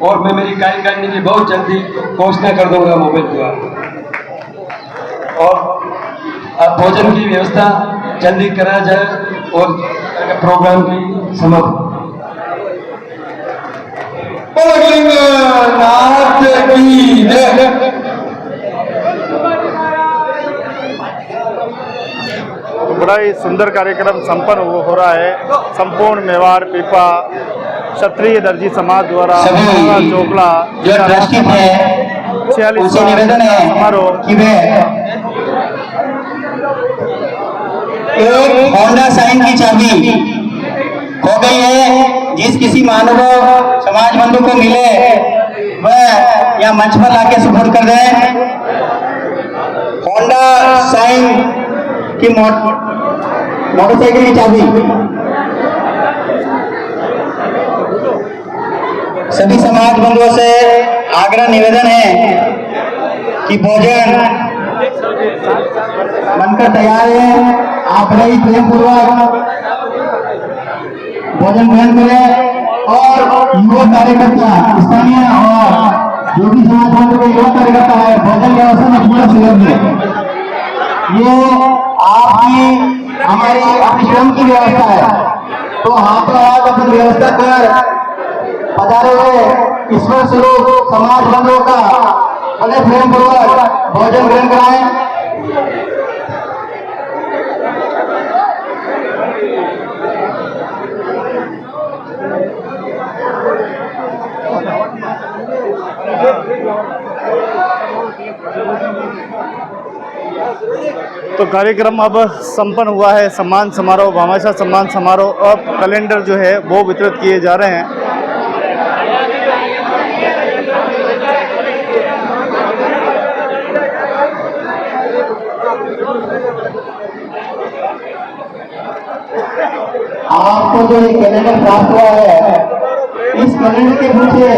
और मैं मेरी कार्यकारिणी की बहुत जल्दी घोषणा कर दूंगा मोबाइल द्वारा। और अब भोजन की व्यवस्था जल्दी कराया जाए और प्रोग्राम की समाप्ति। बड़ा ही सुंदर कार्यक्रम संपन्न हो रहा है। संपूर्ण मेवाड़ पीपा क्षत्रिय दर्जी समाज द्वारा चोपड़ा जो ट्रस्टी थे उनसे निवेदन है कि वे एक होंडा साइन की चाबी खो गई है, जिस किसी मानव को समाज बंधु को मिले वह या मंच पर लाके सुपुर्द कर दें। होंडा साइन की मोटरसाइकिल की चाबी सभी समाज बंधुओं से आग्रह निवेदन है कि भोजन बनकर तैयार है। आप बड़े ही प्रेम पूर्वक भोजन ग्रहण करें और युवा कार्यकर्ता स्थानीय और जो भी समाज बंधु के युवा कार्यकर्ता है भोजन व्यवस्था में पूरा सहयोग दें। ये आपकी हमारी अपनी श्रम की व्यवस्था है, तो हाथों हाथ अपनी व्यवस्था कर पधारे हुए ईश्वर स्वरूप समाज बंधुओं का बड़े प्रेम पूर्वक भोजन ग्रहण कराएं। तो कार्यक्रम अब संपन्न हुआ है। सम्मान समारोह, भामाशाह सम्मान समारोह। अब कैलेंडर जो है वो वितरित किए जा रहे हैं। आपको जो ये कैलेंडर प्राप्त हुआ है, इस कैलेंडर के पीछे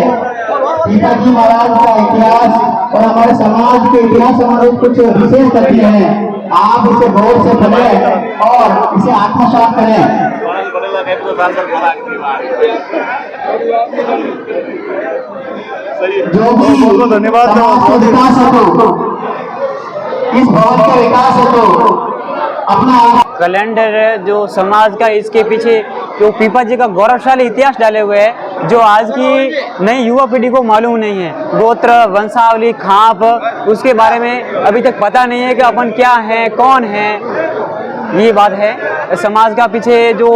पिताजी महाराज का इतिहास और हमारे समाज के इतिहास समारोह कुछ विशेष तथ्य हैं। आप इसे गौर से पढ़ें और इसे आत्मसात करें। जो भी बहुत धन्यवाद। विकास हो, इस भवन का विकास हो, अपना कैलेंडर जो समाज का, इसके पीछे जो पीपा जी का गौरवशाली इतिहास डाले हुए हैं जो आज की नई युवा पीढ़ी को मालूम नहीं है। गोत्र, वंशावली, खाप, उसके बारे में अभी तक पता नहीं है कि अपन क्या हैं, कौन हैं। ये बात है समाज का। पीछे जो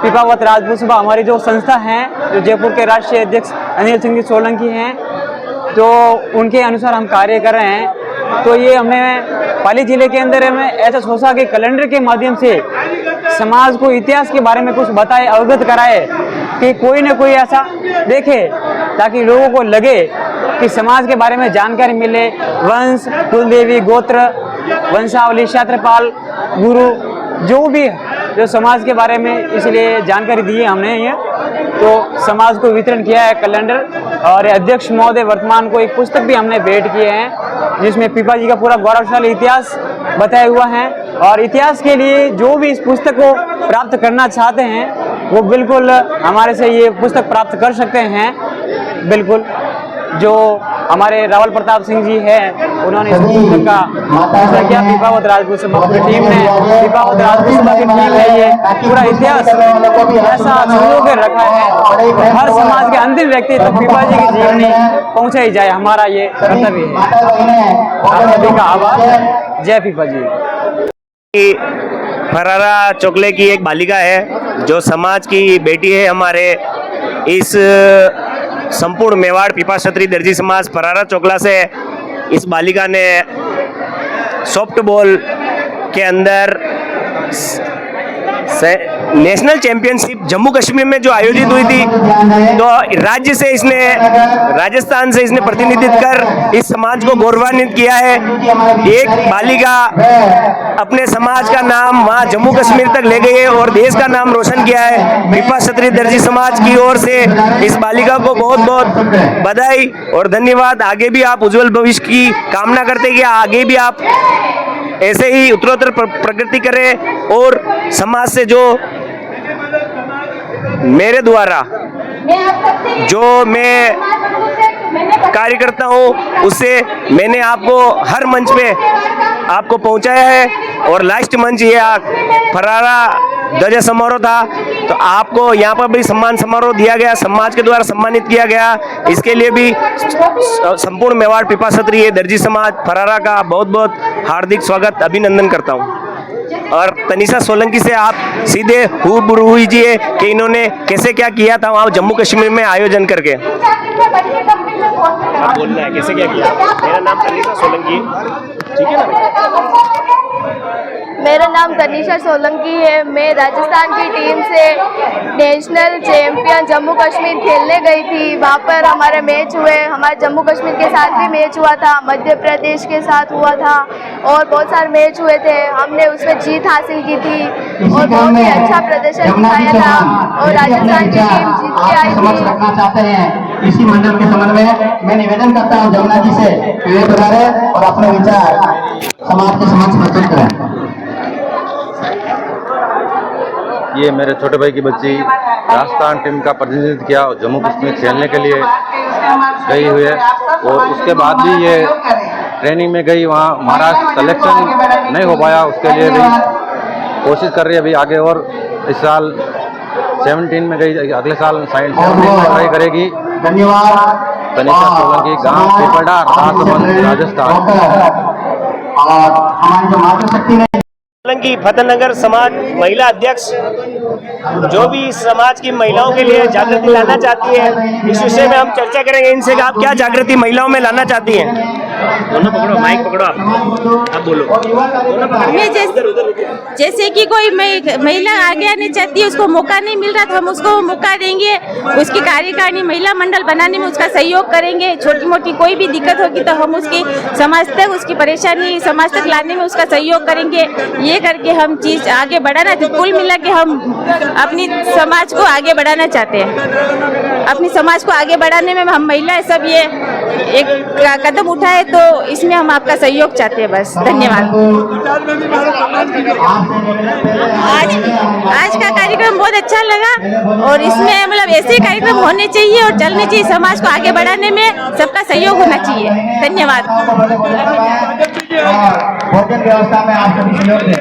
पीपावत राजपूत सभा हमारी जो संस्था है, जो जयपुर के राष्ट्रीय अध्यक्ष अनिल सिंह जी सोलंकी हैं, तो उनके अनुसार हम कार्य कर रहे हैं। तो ये हमने पाली जिले के अंदर में ऐसा सोचा कि कैलेंडर के माध्यम से समाज को इतिहास के बारे में कुछ बताए, अवगत कराए, कि कोई न कोई ऐसा देखे ताकि लोगों को लगे कि समाज के बारे में जानकारी मिले। वंश, कुलदेवी, गोत्र, वंशावली, क्षेत्रपाल, गुरु, जो भी जो समाज के बारे में, इसलिए जानकारी दी है हमने ये। तो समाज को वितरण किया है कैलेंडर। और अध्यक्ष महोदय वर्तमान को एक पुस्तक भी हमने भेंट किए हैं जिसमें पीपा जी का पूरा गौरवशाली इतिहास बताया हुआ है। और इतिहास के लिए जो भी इस पुस्तक को प्राप्त करना चाहते हैं वो बिल्कुल हमारे से ये पुस्तक प्राप्त कर सकते हैं। बिल्कुल जो हमारे रावल प्रताप सिंह जी हैं, उन्होंने इस पुस्तक का किया। पीपावत राजपूत सभा की टीम ने, पीपावत राजपूत सभा की टीम है, ये पूरा इतिहास ऐसा संजो के रखा है हर समाज के अंतिम व्यक्ति तक पीपा जी की जीवनी पहुंचाई जाए, हमारा ये कर्तव्य है। आप सभी का आभार। जय पीपा जी। फरारा चोकले की एक बालिका है जो समाज की बेटी है। हमारे इस संपूर्ण मेवाड़ पीपा क्षत्रिय दर्जी समाज फरारा चोकला से इस बालिका ने सॉफ्ट बॉल के अंदर नेशनल चैंपियनशिप जम्मू कश्मीर में जो आयोजित हुई थी, तो राज्य से इसने, राजस्थान से इसने प्रतिनिधित्व कर इस समाज को गौरवान्वित किया है। एक बालिका अपने समाज का नाम वहाँ जम्मू कश्मीर तक ले गई है और देश का नाम रोशन किया है। पीपा क्षत्रिय दर्जी समाज की ओर से इस बालिका को बहुत बहुत बधाई और धन्यवाद। आगे भी आप उज्जवल भविष्य की कामना करते कि आगे भी आप ऐसे ही उत्तरोत्तर प्रगति करें और समाज से जो मेरे द्वारा जो मैं कार्य करता हूँ उससे मैंने आपको हर मंच पे आपको पहुंचाया है। और लास्ट मंच ये फरारा ध्वजा समारोह था, तो आपको यहाँ पर भी सम्मान समारोह दिया गया, समाज के द्वारा सम्मानित किया गया। इसके लिए भी संपूर्ण मेवाड़ पीपा क्षत्रिय दर्जी समाज फरारा का बहुत बहुत हार्दिक स्वागत, अभिनंदन करता हूँ। और तनिषा सोलंकी से आप सीधे रूबरू हुईजिए कि इन्होंने कैसे क्या किया था वहाँ जम्मू कश्मीर में आयोजन करके। आप बोलना है कैसे क्या किया। मेरा नाम तनिषा सोलंकी, ठीक है ना? मेरा नाम तनिषा सोलंकी है। मैं राजस्थान की टीम से नेशनल चैंपियन जम्मू कश्मीर खेलने गई थी। वहाँ पर हमारे मैच हुए, हमारे जम्मू कश्मीर के साथ भी मैच हुआ था, मध्य प्रदेश के साथ हुआ था और बहुत सारे मैच हुए थे। हमने उसमें जीत हासिल की थी और बहुत ही अच्छा प्रदर्शन दिखाया था और राजस्थान की टीम जीत के आई थी। इसी मंडल के संबंध में मैं निवेदन करता हूँ जमुना जी से वे बुलाएं और अपने विचार समाज के समक्ष प्रस्तुत करें। ये मेरे छोटे भाई की बच्ची राजस्थान टीम का प्रतिनिधित्व किया और जम्मू कश्मीर खेलने के लिए गई हुई है और उसके बाद भी ये ट्रेनिंग में गई, वहाँ हमारा सिलेक्शन नहीं हो पाया, उसके लिए भी कोशिश कर रही है अभी आगे। और इस साल 17 में गई, अगले साल 17 में ट्राई करेगी। धन्यवाद। तनिषा सोलंकी, गांव पीपलडा, राजस्थान, राजस्थान। और हमारी जो मातृशक्ति ने सोलंकी फतेहनगर समाज महिला अध्यक्ष जो भी समाज की महिलाओं के लिए जागृति लाना चाहती है, इस विषय में हम चर्चा करेंगे इनसे कि आप क्या जागृति महिलाओं में लाना चाहती हैं। दोनों पकड़ो, माइक पकड़ो, आप बोलो। मैं जैसे कि कोई महिला आगे आने चाहती है, उसको मौका नहीं मिल रहा तो हम उसको मौका देंगे, उसकी कार्यकारिणी महिला मंडल बनाने में उसका सहयोग करेंगे। छोटी मोटी कोई भी दिक्कत होगी तो हम उसकी समाज तक, उसकी परेशानी समाज तक लाने में उसका सहयोग करेंगे। ये करके हम चीज आगे बढ़ाना, तो कुल मिला के हम अपनी समाज को आगे बढ़ाना चाहते हैं। अपनी समाज को आगे बढ़ाने में हम महिलाएं सब ये एक कदम उठाए, तो इसमें हम आपका सहयोग चाहते हैं। बस धन्यवाद। आज का कार्यक्रम बहुत अच्छा लगा और इसमें मतलब ऐसे कार्यक्रम होने चाहिए और चलने चाहिए। समाज को आगे बढ़ाने में सबका सहयोग होना चाहिए। धन्यवाद। भोजन व्यवस्था में आप सभी सहयोग दें।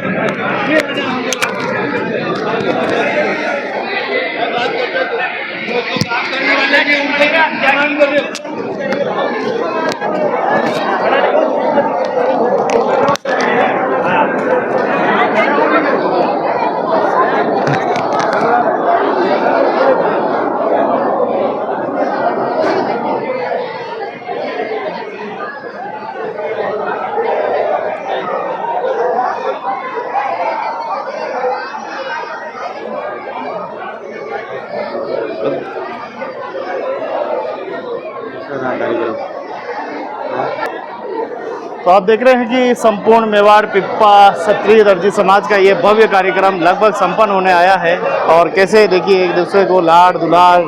तो आप देख रहे हैं कि संपूर्ण मेवाड़ पिप्पा क्षत्रिय दर्जी समाज का ये भव्य कार्यक्रम लगभग संपन्न होने आया है। और कैसे देखिए एक दूसरे को लाड़ दुलार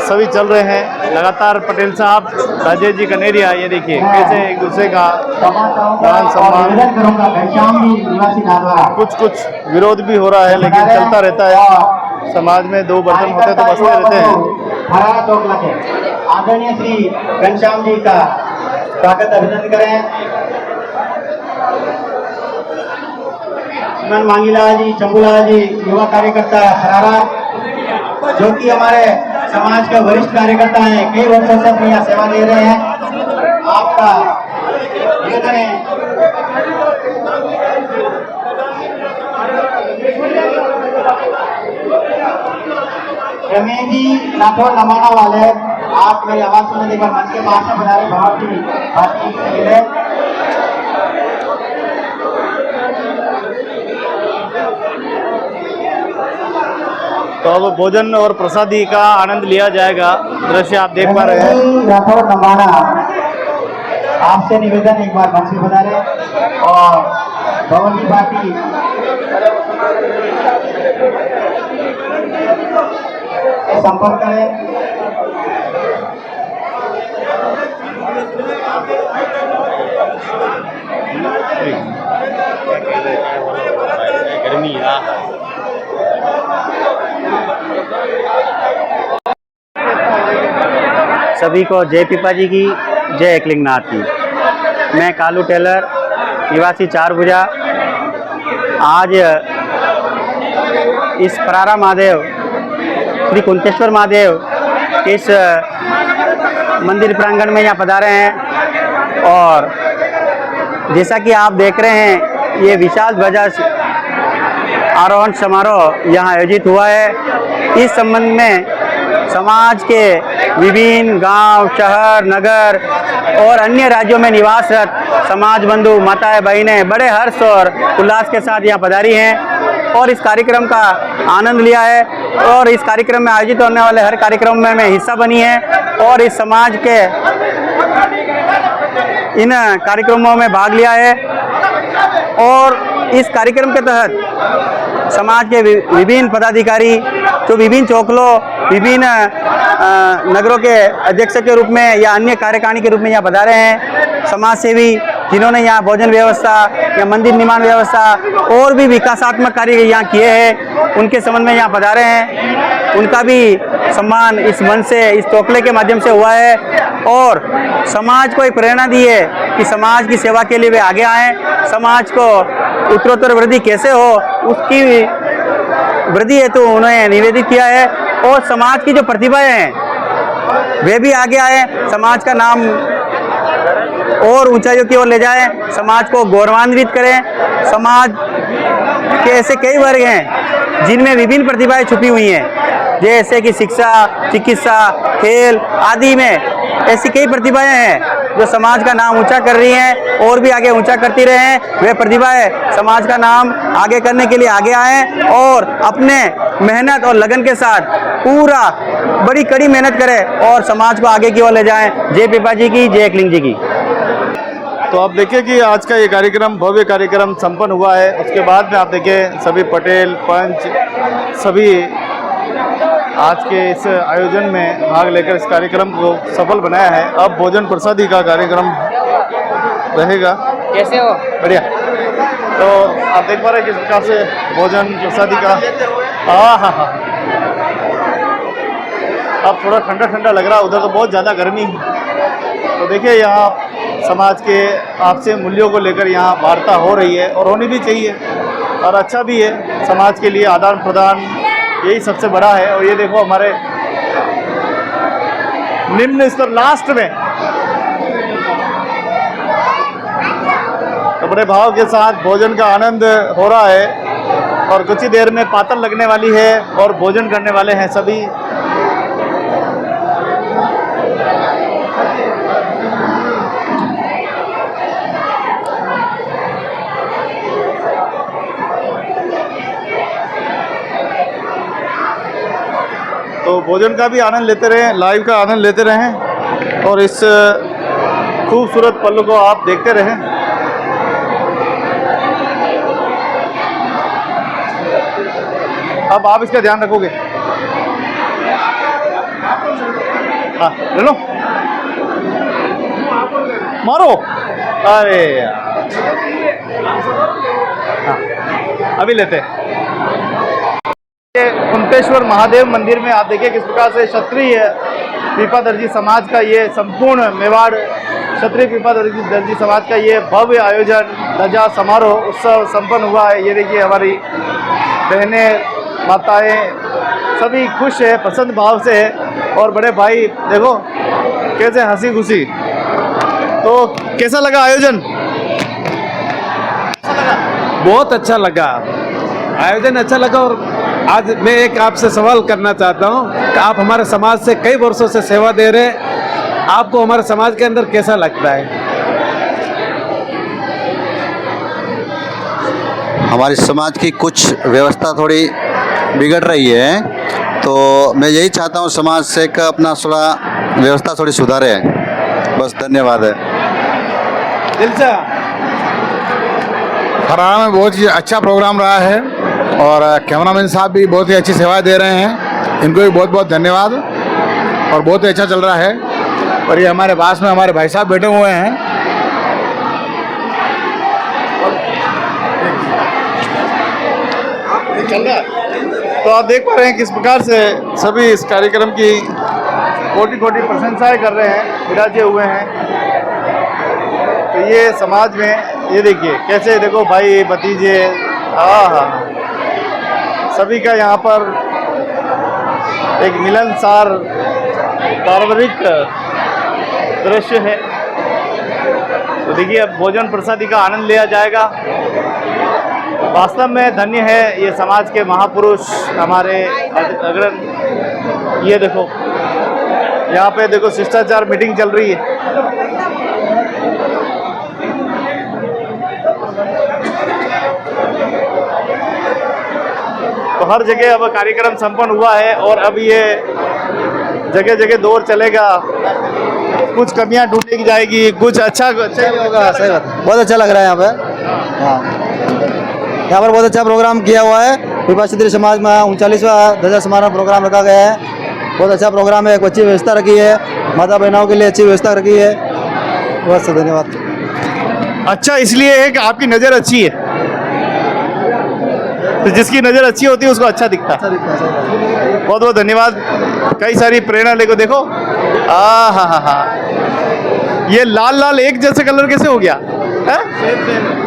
सभी चल रहे हैं लगातार। पटेल साहब, राजेश जी कनेरिया, ये देखिए कैसे एक दूसरे का मान सम्मान, कुछ विरोध भी हो रहा है लेकिन चलता रहता है। समाज में दो बर्तन होते तो बसते रहते हैं। आदरणीय श्री घनश्याम जी का स्वागत अभिनंदन करें। श्रीमान मांगीलाल जी, चंबूलाल जी, युवा कार्यकर्ता खरारा, जो कि हमारे समाज के वरिष्ठ कार्यकर्ता हैं, कई वर्षों से अपनी यहाँ सेवा दे रहे हैं। आपका निवेदन है रमेश जी राठौर नमाना वाले, आप मेरी आवाज सुनने के बाद मंच के पास में बना रहे बहुत ही बातचीत से मिले। तो अब भोजन और प्रसादी का आनंद लिया जाएगा। दृश्य आप देख पा रहे हैं। राठौर नमाना, आपसे निवेदन एक बार मंच में बना रहे और भवन की पार्टी संपर्क करें। गर्मी सभी को जय पिपा जी की, जय एकलिंगनाथ की। मैं कालू टेलर, निवासी 4 भुजा। आज इस परारा महादेव, श्री कुंतेश्वर महादेव इस मंदिर प्रांगण में यहाँ पधारे हैं और जैसा कि आप देख रहे हैं ये विशाल ध्वजा आरोहण समारोह यहाँ आयोजित हुआ है। इस संबंध में समाज के विभिन्न गांव, शहर, नगर और अन्य राज्यों में निवासरत समाज बंधु, माताएं, बहनें बड़े हर्ष और उल्लास के साथ यहाँ पधारी हैं और इस कार्यक्रम का आनंद लिया है और इस कार्यक्रम में आयोजित होने वाले हर कार्यक्रम में मैं हिस्सा बनी है और इस समाज के इन कार्यक्रमों में भाग लिया है। और इस कार्यक्रम के तहत समाज के विभिन्न पदाधिकारी जो विभिन्न चौकलों, विभिन्न नगरों के अध्यक्ष के रूप में या अन्य कार्यकारिणी के रूप में यहाँ पधारे हैं। समाज सेवी जिन्होंने यहाँ भोजन व्यवस्था या मंदिर निर्माण व्यवस्था और भी विकासात्मक कार्य यहाँ किए हैं, उनके संबंध में यहाँ पधारे हैं। उनका भी सम्मान इस मंच से, इस चौकले के माध्यम से हुआ है और समाज को एक प्रेरणा दी है कि समाज की सेवा के लिए वे आगे आएँ। समाज को उत्तरोत्तर वृद्धि कैसे हो उसकी वृद्धि हेतु उन्होंने निवेदित किया है और समाज की जो प्रतिभाएं हैं वे भी आगे आए, समाज का नाम और ऊंचाइयों की ओर ले जाएं, समाज को गौरवान्वित करें, समाज कि ऐसे कई वर्ग हैं जिनमें विभिन्न प्रतिभाएं छुपी हुई हैं, जैसे कि शिक्षा, चिकित्सा, खेल आदि में ऐसी कई प्रतिभाएं हैं जो समाज का नाम ऊंचा कर रही हैं और भी आगे ऊंचा करती रहें। वे प्रतिभाएं समाज का नाम आगे करने के लिए आगे आएं और अपने मेहनत और लगन के साथ पूरा बड़ी कड़ी मेहनत करें और समाज को आगे की ओर ले जाएं। जय पिपा जी की, जय एकलिंग जी की। तो आप देखिए कि आज का ये कार्यक्रम, भव्य कार्यक्रम संपन्न हुआ है। उसके बाद में आप देखें सभी पटेल, पंच, सभी आज के इस आयोजन में भाग लेकर इस कार्यक्रम को सफल बनाया है। अब भोजन प्रसादी का कार्यक्रम रहेगा। कैसे हो? बढ़िया। तो आप देख पा रहे हैं किस प्रकार से भोजन प्रसादी का, हाँ, अब थोड़ा ठंडा ठंडा लग रहा है, उधर तो बहुत ज़्यादा गर्मी। तो देखिए यहाँ समाज के आपसे मूल्यों को लेकर यहाँ वार्ता हो रही है और होनी भी चाहिए और अच्छा भी है। समाज के लिए आदान प्रदान यही सबसे बड़ा है। और ये देखो हमारे निम्न स्तर लास्ट में तो बड़े भाव के साथ भोजन का आनंद हो रहा है और कुछ ही देर में पातल लगने वाली है और भोजन करने वाले हैं सभी। तो भोजन का भी आनंद लेते रहें, लाइव का आनंद लेते रहें और इस खूबसूरत पल को आप देखते रहें। अब आप इसका ध्यान रखोगे। हाँ, ले लो, मारो। अरे यार, हाँ, अभी लेते हैं। कुंतेश्वर महादेव मंदिर में आप देखिए किस प्रकार से क्षत्रिय पीपादर्जी समाज का ये संपूर्ण मेवाड़ क्षत्रिय पीपादर्जी समाज का ये भव्य आयोजन, ध्वजा समारोह उत्सव संपन्न हुआ है। ये देखिए हमारी बहनें, माताएं सभी खुश है, पसंद भाव से है और बड़े भाई देखो कैसे हंसी खुशी। तो कैसा लगा आयोजन? बहुत अच्छा लगा, आयोजन अच्छा लगा। और आज मैं एक आपसे सवाल करना चाहता हूं कि आप हमारे समाज से कई वर्षों से सेवा दे रहे हैं, आपको हमारे समाज के अंदर कैसा लगता है? हमारे समाज की कुछ व्यवस्था थोड़ी बिगड़ रही है, तो मैं यही चाहता हूँ समाज से कि अपना थोड़ा व्यवस्था थोड़ी सुधारे। बस, धन्यवाद है। दिल से खराड़ा में बहुत ही अच्छा प्रोग्राम रहा है और कैमरामैन साहब भी बहुत ही अच्छी सेवाएं दे रहे हैं, इनको भी बहुत बहुत धन्यवाद। और बहुत ही अच्छा चल रहा है। और ये हमारे पास में हमारे भाई साहब बैठे हुए हैं। चल रहा है। तो आप देख पा रहे हैं किस प्रकार से सभी इस कार्यक्रम की कोटि कोटि प्रशंसाएं कर रहे हैं, विराजे हुए हैं। तो ये समाज में ये देखिए कैसे, देखो भाई भतीजे, हाँ, सभी का यहाँ पर एक मिलनसार पारिवारिक दृश्य है। तो देखिए अब भोजन प्रसादी का आनंद लिया जाएगा। वास्तव में धन्य है ये समाज के महापुरुष हमारे अग्रणी। ये देखो यहाँ पे देखो शिष्टाचार मीटिंग चल रही है। तो हर जगह अब कार्यक्रम संपन्न हुआ है और अब ये जगह जगह दौर चलेगा। कुछ कमियां ढूंढी जाएगी, कुछ अच्छा होगा। सही बात, बहुत अच्छा लग रहा है यहाँ पे। हाँ, यहाँ पर बहुत अच्छा प्रोग्राम किया हुआ है। पीपा क्षत्रिय समाज में 39वां ध्वजा समारोह प्रोग्राम रखा गया है। बहुत अच्छा प्रोग्राम है, एक अच्छी व्यवस्था रखी है, माता बहनों के लिए अच्छी व्यवस्था रखी है। बहुत धन्यवाद। अच्छा इसलिए है कि आपकी नज़र अच्छी है, तो जिसकी नज़र अच्छी होती है उसको अच्छा दिखता है। बहुत बहुत धन्यवाद। कई सारी प्रेरणा लेको देखो। हाँ, ये लाल लाल एक जैसे कलर कैसे हो गया है?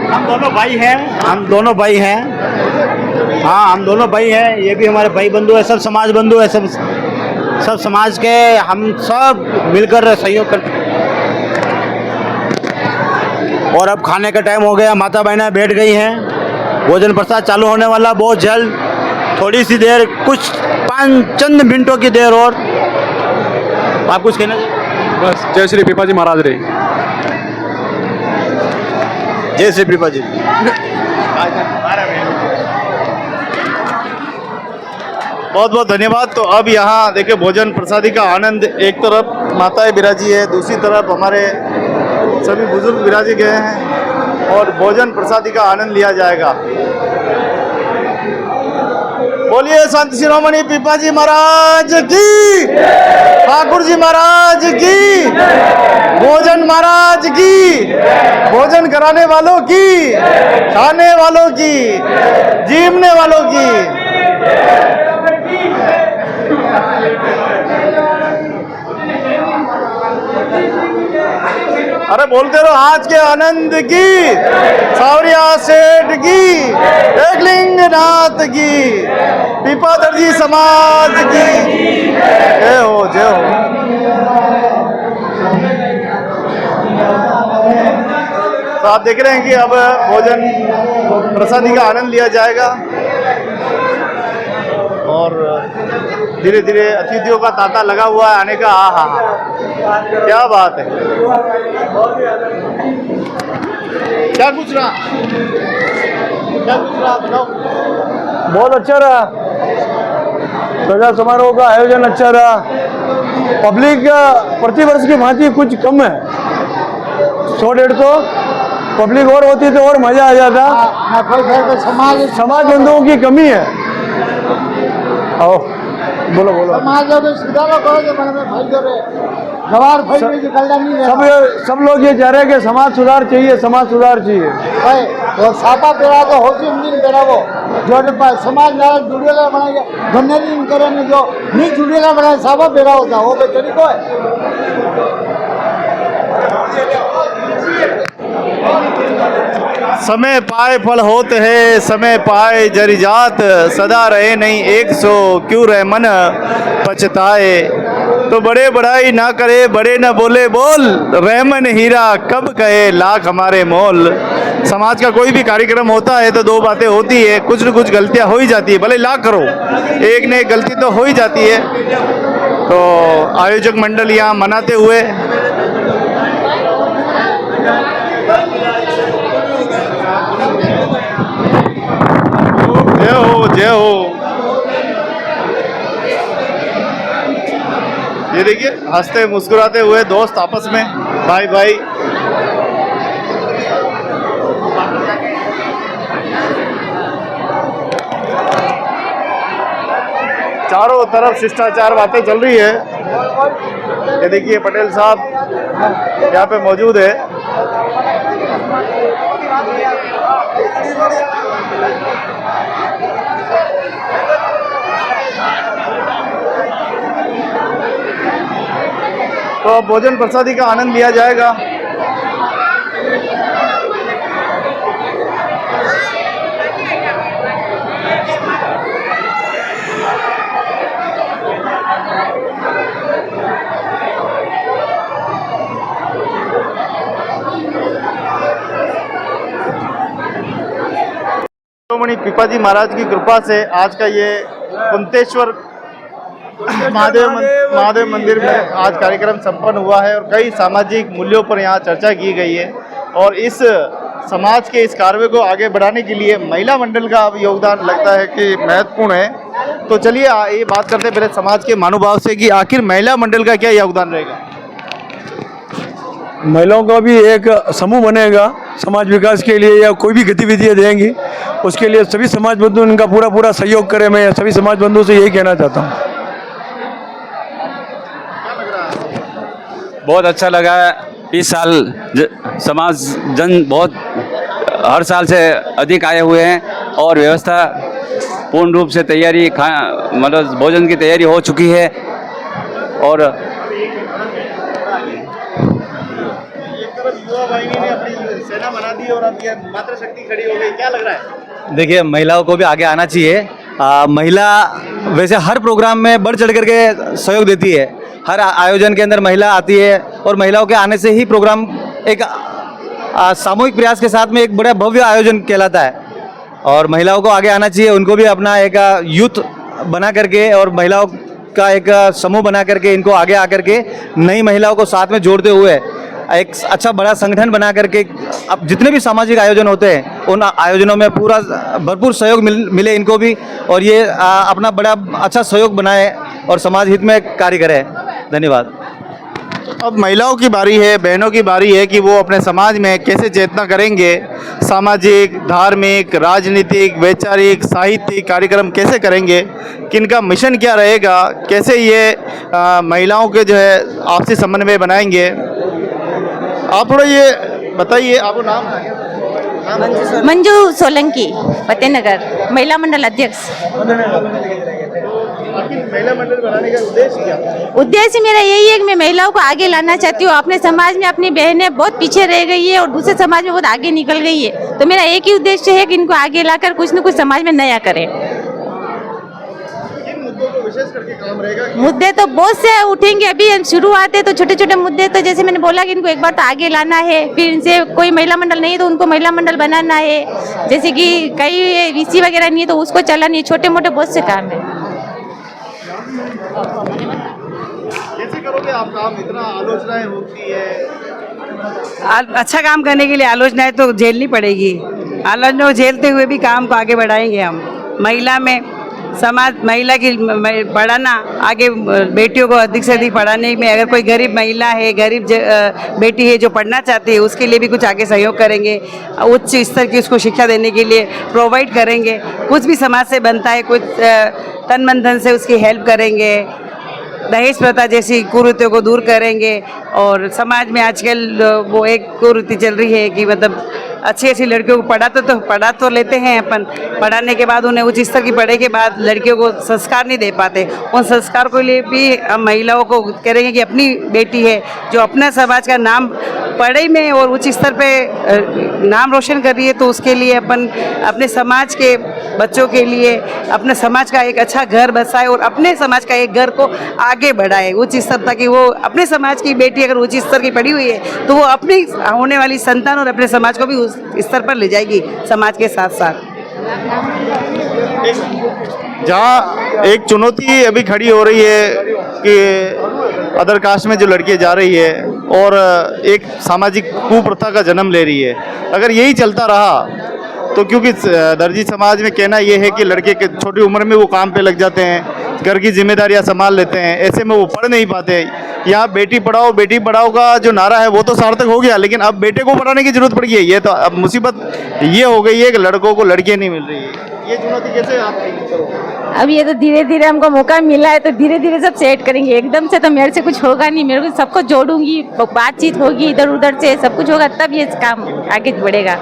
हम दोनों भाई हैं, हम दोनों भाई हैं। हाँ, हम दोनों भाई हैं। ये भी हमारे भाई बंधु है, सब समाज बंधु है, सब समाज के हम सब मिलकर सहयोग कर। और अब खाने का टाइम हो गया, माता बहनें बैठ गई हैं भोजन प्रसाद चालू होने वाला बहुत जल्द, थोड़ी सी देर, कुछ चंद मिनटों की देर और। आप कुछ कहना चाहिए? बस जय श्री पीपा जी महाराज रे। जय श्री पीपा जी। बहुत बहुत धन्यवाद। तो अब यहाँ देखिए भोजन प्रसादी का आनंद, एक तरफ माताएं विराजी है, दूसरी तरफ हमारे सभी बुजुर्ग विराजी गए हैं और भोजन प्रसादी का आनंद लिया जाएगा। बोलिए संत शिरोमणि पीपा जी महाराज की, ठाकुर जी महाराज की, भोजन महाराज की, भोजन कराने वालों की, खाने वालों की, जीवने वालों की। अरे बोलते रहो, आज के आनंद की, सावरिया सेठ की, एकलिंगनाथ की, पीपाधर जी समाज की जय हो, जय हो। तो आप देख रहे हैं कि अब भोजन प्रसादी का आनंद लिया जाएगा और धीरे धीरे अतिथियों का तांता लगा हुआ है आने का। हाँ, क्या बात है, क्या कुछ रहा, क्या कुछ रहा बताओ। बहुत अच्छा रहा, ध्वजा समारोह का आयोजन अच्छा रहा। पब्लिक प्रतिवर्ष की भांति कुछ कम है, 100-150 पब्लिक और होती तो और मजा आ जाता। समाज बंधुओं की कमी है। आओ बोलो बोलो। सब लोग ये चाह रहे हैं कि समाज सुधार चाहिए, समाज सुधार चाहिए। सापा पेड़ा तो हो जो समाज जुड़ेला बनाए गन्ने दिन करे जो नहीं जुड़ेला बनाए सापा पेड़ा होता वो तरीको है। समय पाए फल होत है, समय पाए जरी जात, सदा रहे नहीं 100 क्यों रहे मन पछताए। तो बड़े बड़ाई ना करे, बड़े न बोले बोल, रहमन हीरा कब कहे लाख हमारे मोल। समाज का कोई भी कार्यक्रम होता है तो दो बातें होती है, कुछ न कुछ गलतियां हो ही जाती है, भले लाख करो, एक ने एक गलती तो हो ही जाती है। तो आयोजक मंडल यहाँ मनाते हुए जय हो, जय हो। ये देखिए हंसते मुस्कुराते हुए दोस्त आपस में, भाई भाई। चारों तरफ शिष्टाचार बातें चल रही है। ये देखिए पटेल साहब यहाँ पे मौजूद है। तो अब भोजन प्रसादी का आनंद लिया जाएगा। शिरोमणि पीपाजी महाराज की कृपा से आज का ये कुंतेश्वर महादेव मंदिर में आज कार्यक्रम संपन्न हुआ है और कई सामाजिक मूल्यों पर यहाँ चर्चा की गई है। और इस समाज के इस कार्य को आगे बढ़ाने के लिए महिला मंडल का योगदान लगता है कि महत्वपूर्ण है। तो चलिए ये बात करते हैं मेरे समाज के महानुभाव से कि आखिर महिला मंडल का क्या योगदान रहेगा। महिलाओं का भी एक समूह बनेगा समाज विकास के लिए, या कोई भी गतिविधियाँ देंगी उसके लिए सभी समाज बंधु उनका पूरा सहयोग करें। मैं सभी समाज बंधुओं से यही कहना चाहता हूँ। बहुत अच्छा लगा। इस साल समाज जन बहुत हर साल से अधिक आए हुए हैं और व्यवस्था पूर्ण रूप से तैयारी मतलब भोजन की तैयारी हो चुकी है। और युवा वाहिनी ने अपनी सेना बना दी और अब ये मातृशक्ति खड़ी हो गई, क्या लग रहा है? देखिए महिलाओं को भी आगे आना चाहिए। महिला वैसे हर प्रोग्राम में बढ़ चढ़ करके सहयोग देती है, हर आयोजन के अंदर महिला आती है और महिलाओं के आने से ही प्रोग्राम एक सामूहिक प्रयास के साथ में एक बड़ा भव्य आयोजन कहलाता है। और महिलाओं को आगे आना चाहिए, उनको भी अपना एक यूथ बना करके और महिलाओं का एक समूह बना करके इनको आगे आकर के नई महिलाओं को साथ में जोड़ते हुए एक अच्छा बड़ा संगठन बना करके अब जितने भी सामाजिक आयोजन होते हैं उन आयोजनों में पूरा भरपूर सहयोग मिले इनको भी, और ये अपना बड़ा अच्छा सहयोग बनाए और समाज हित में कार्य करे। धन्यवाद। अब महिलाओं की बारी है, बहनों की बारी है कि वो अपने समाज में कैसे चेतना करेंगे, सामाजिक, धार्मिक, राजनीतिक, वैचारिक, साहित्यिक कार्यक्रम कैसे करेंगे, किनका मिशन क्या रहेगा, कैसे ये महिलाओं के जो है आपसी समन्वय बनाएंगे। आप थोड़ा ये बताइए, आपको नाम मंजू सोलंकी, फतेहनगर, महिला मंडल अध्यक्ष। महिला मंडल बनाने का उद्देश्य क्या है? उद्देश्य मेरा यही है कि मैं महिलाओं को आगे लाना चाहती हूँ। अपने समाज में अपनी बहनें बहुत पीछे रह गई है और दूसरे समाज में बहुत आगे निकल गई है, तो मेरा एक ही उद्देश्य है कि इनको आगे लाकर कुछ न कुछ समाज में नया करें। विशेष करके काम रहेगा। मुद्दे तो बहुत से उठेंगे, अभी हम शुरुआत है तो छोटे छोटे मुद्दे, तो जैसे मैंने बोला कि इनको एक बार तो आगे लाना है, फिर इनसे कोई महिला मंडल नहीं है तो उनको महिला मंडल बनाना है, जैसे कि कई वीसी वगैरह नहीं है तो उसको चलाना है, छोटे मोटे बहुत से काम है। कैसे करोगे आप काम? इतना आलोचनाएं होती है। अच्छा काम करने के लिए आलोचनाएं तो झेलनी पड़ेगी, आलोचना झेलते हुए भी काम को आगे बढ़ाएंगे हम। महिला में समाज, महिला की पढ़ाना, आगे बेटियों को अधिक से अधिक पढ़ाने में, अगर कोई गरीब महिला है, गरीब बेटी है जो पढ़ना चाहती है उसके लिए भी कुछ आगे सहयोग करेंगे, उच्च स्तर की उसको शिक्षा देने के लिए प्रोवाइड करेंगे। कुछ भी समाज से बनता है कुछ तन मन धन से उसकी हेल्प करेंगे, दहेज प्रथा जैसी कुरीतियों को दूर करेंगे। और समाज में आजकल वो एक कुरीति चल रही है कि मतलब अच्छी अच्छी लड़कियों को पढ़ा तो लेते हैं अपन, पढ़ाने के बाद उन्हें उच्च स्तर की पढ़ाई के बाद लड़कियों को संस्कार नहीं दे पाते। उन संस्कार को लिए भी हम महिलाओं को करेंगे कि अपनी बेटी है जो अपना समाज का नाम पढ़ाई में और उच्च स्तर पे नाम रोशन कर रही है, तो उसके लिए अपन अपने समाज के बच्चों के लिए अपने समाज का एक अच्छा घर बसाए और अपने समाज का एक घर को आगे बढ़ाए उच्च स्तर, ताकि वो अपने समाज की बेटी अगर उच्च स्तर की पढ़ी हुई है तो वो अपनी होने वाली संतान और अपने समाज को भी उस स्तर पर ले जाएगी समाज के साथ साथ। जहाँ एक चुनौती अभी खड़ी हो रही है कि अदर कास्ट में जो लड़कियां जा रही है और एक सामाजिक कुप्रथा का जन्म ले रही है, अगर यही चलता रहा तो, क्योंकि दर्जी समाज में कहना ये है कि लड़के के छोटी उम्र में वो काम पे लग जाते हैं, घर की जिम्मेदारियां संभाल लेते हैं, ऐसे में वो पढ़ नहीं पाते। यहाँ बेटी पढ़ाओ का जो नारा है वो तो सार्थक हो गया, लेकिन अब बेटे को पढ़ाने की जरूरत पड़ गई है। ये तो अब मुसीबत ये हो गई है कि लड़कों को लड़कियां नहीं मिल रही है। ये चुनौती कैसे आप करोगे? अब ये तो धीरे धीरे हमको मौका मिला है तो धीरे धीरे सब सेट करेंगे, एकदम से तो मेरे से कुछ होगा नहीं। मेरे को सबको जोड़ूंगी, बातचीत होगी इधर उधर से, सब कुछ होगा तब ये काम आगे बढ़ेगा।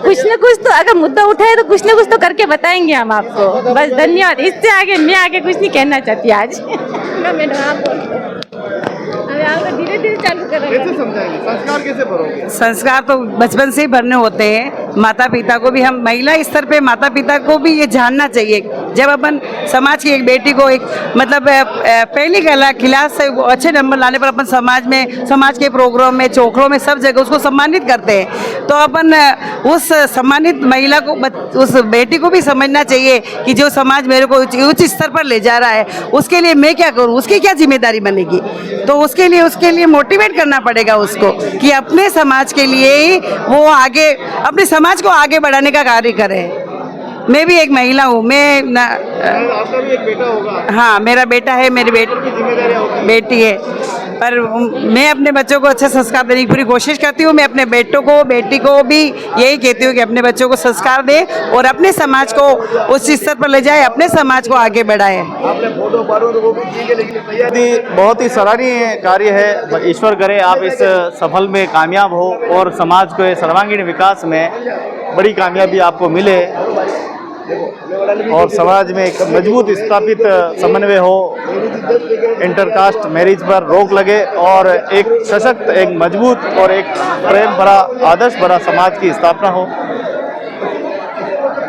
कुछ न कुछ तो अगर मुद्दा उठाए तो कुछ न कुछ तो करके बताएंगे हम आपको। बस धन्यवाद, इससे आगे मैं आगे कुछ नहीं कहना चाहती आज। धीरे धीरे चालू करेंगे। कैसे समझाएंगे? संस्कार कैसे भरोगे? संस्कार तो बचपन से ही भरने होते हैं। माता पिता को भी, हम महिला स्तर पे माता पिता को भी ये जानना चाहिए, जब अपन समाज की एक बेटी को एक मतलब पहली क्लास से अच्छे नंबर लाने पर अपन समाज में, समाज के प्रोग्राम में, चौखड़ों में, सब जगह उसको सम्मानित करते हैं, तो अपन उस सम्मानित महिला को, उस बेटी को भी समझना चाहिए कि जो समाज मेरे को उच्च स्तर पर ले जा रहा है उसके लिए मैं क्या करूँ, उसकी क्या जिम्मेदारी बनेगी। तो उसके लिए मोटिवेट करना पड़ेगा उसको कि अपने समाज के लिए ही वो आगे, अपने समाज को आगे बढ़ाने का कार्य करे। मैं भी एक महिला हूँ, आपका भी एक बेटा होगा? हाँ, मेरा बेटा है, मेरी बेटी है, पर मैं अपने बच्चों को अच्छे संस्कार देने की पूरी कोशिश करती हूँ। मैं अपने बेटों को, बेटी को भी यही कहती हूँ कि अपने बच्चों को संस्कार दे और अपने समाज को उस स्तर पर ले जाए, अपने समाज को आगे बढ़ाए। बहुत ही सराहनीय कार्य है। ईश्वर करे आप इस सफल में कामयाब हो और समाज के सर्वांगीण विकास में बड़ी कामयाबी आपको मिले और समाज में एक मजबूत स्थापित समन्वय हो, इंटरकास्ट मैरिज पर रोक लगे और एक सशक्त, एक मजबूत और एक प्रेम भरा, आदर्श भरा समाज की स्थापना हो,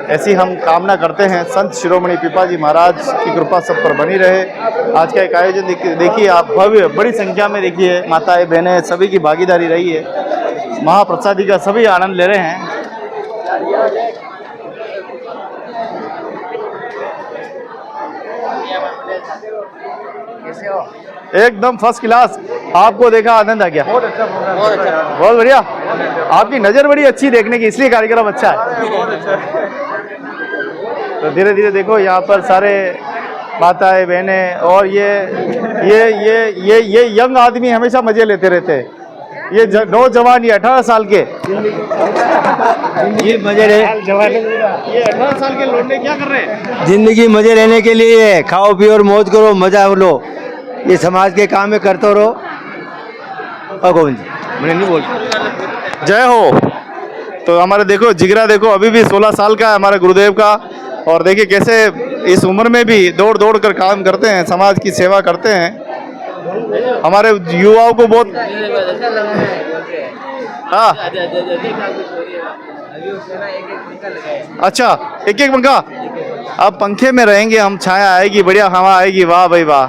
ऐसी हम कामना करते हैं। संत शिरोमणि पिपाजी महाराज की कृपा सब पर बनी रहे। आज का एक आयोजन देखिए आप, भव्य, बड़ी संख्या में देखिए माताएं, बहनें, सभी की भागीदारी रही है। महाप्रसादी का सभी आनंद ले रहे हैं। एकदम फर्स्ट क्लास। आपको देखा आनंद आ गया? बहुत अच्छा, बहुत बढ़िया। आपकी नज़र बड़ी अच्छी देखने की, इसलिए कार्यक्रम अच्छा है। तो धीरे धीरे देखो यहाँ पर सारे माताएं बहनें और ये यंग आदमी हमेशा मजे लेते रहते हैं। ये नौजवान, ये 18 साल के ये मजे ये 18 साल के लौंडे क्या कर रहे हैं? जिंदगी मजे लेने के लिए खाओ पियो और मौज करो, मजा लो। ये समाज के काम में करते रहो। गोविंद जी मैंने नहीं बोल। जय हो। तो हमारे देखो जिगरा देखो, अभी भी 16 साल का है हमारे गुरुदेव का। और देखिए कैसे इस उम्र में भी दौड़ दौड़ कर काम करते हैं, समाज की सेवा करते हैं। हमारे युवाओं को बहुत हाँ अच्छा, एक एक पंखा। अब पंखे में रहेंगे हम, छाया आएगी, बढ़िया हवा आएगी। वाह भाई वाह।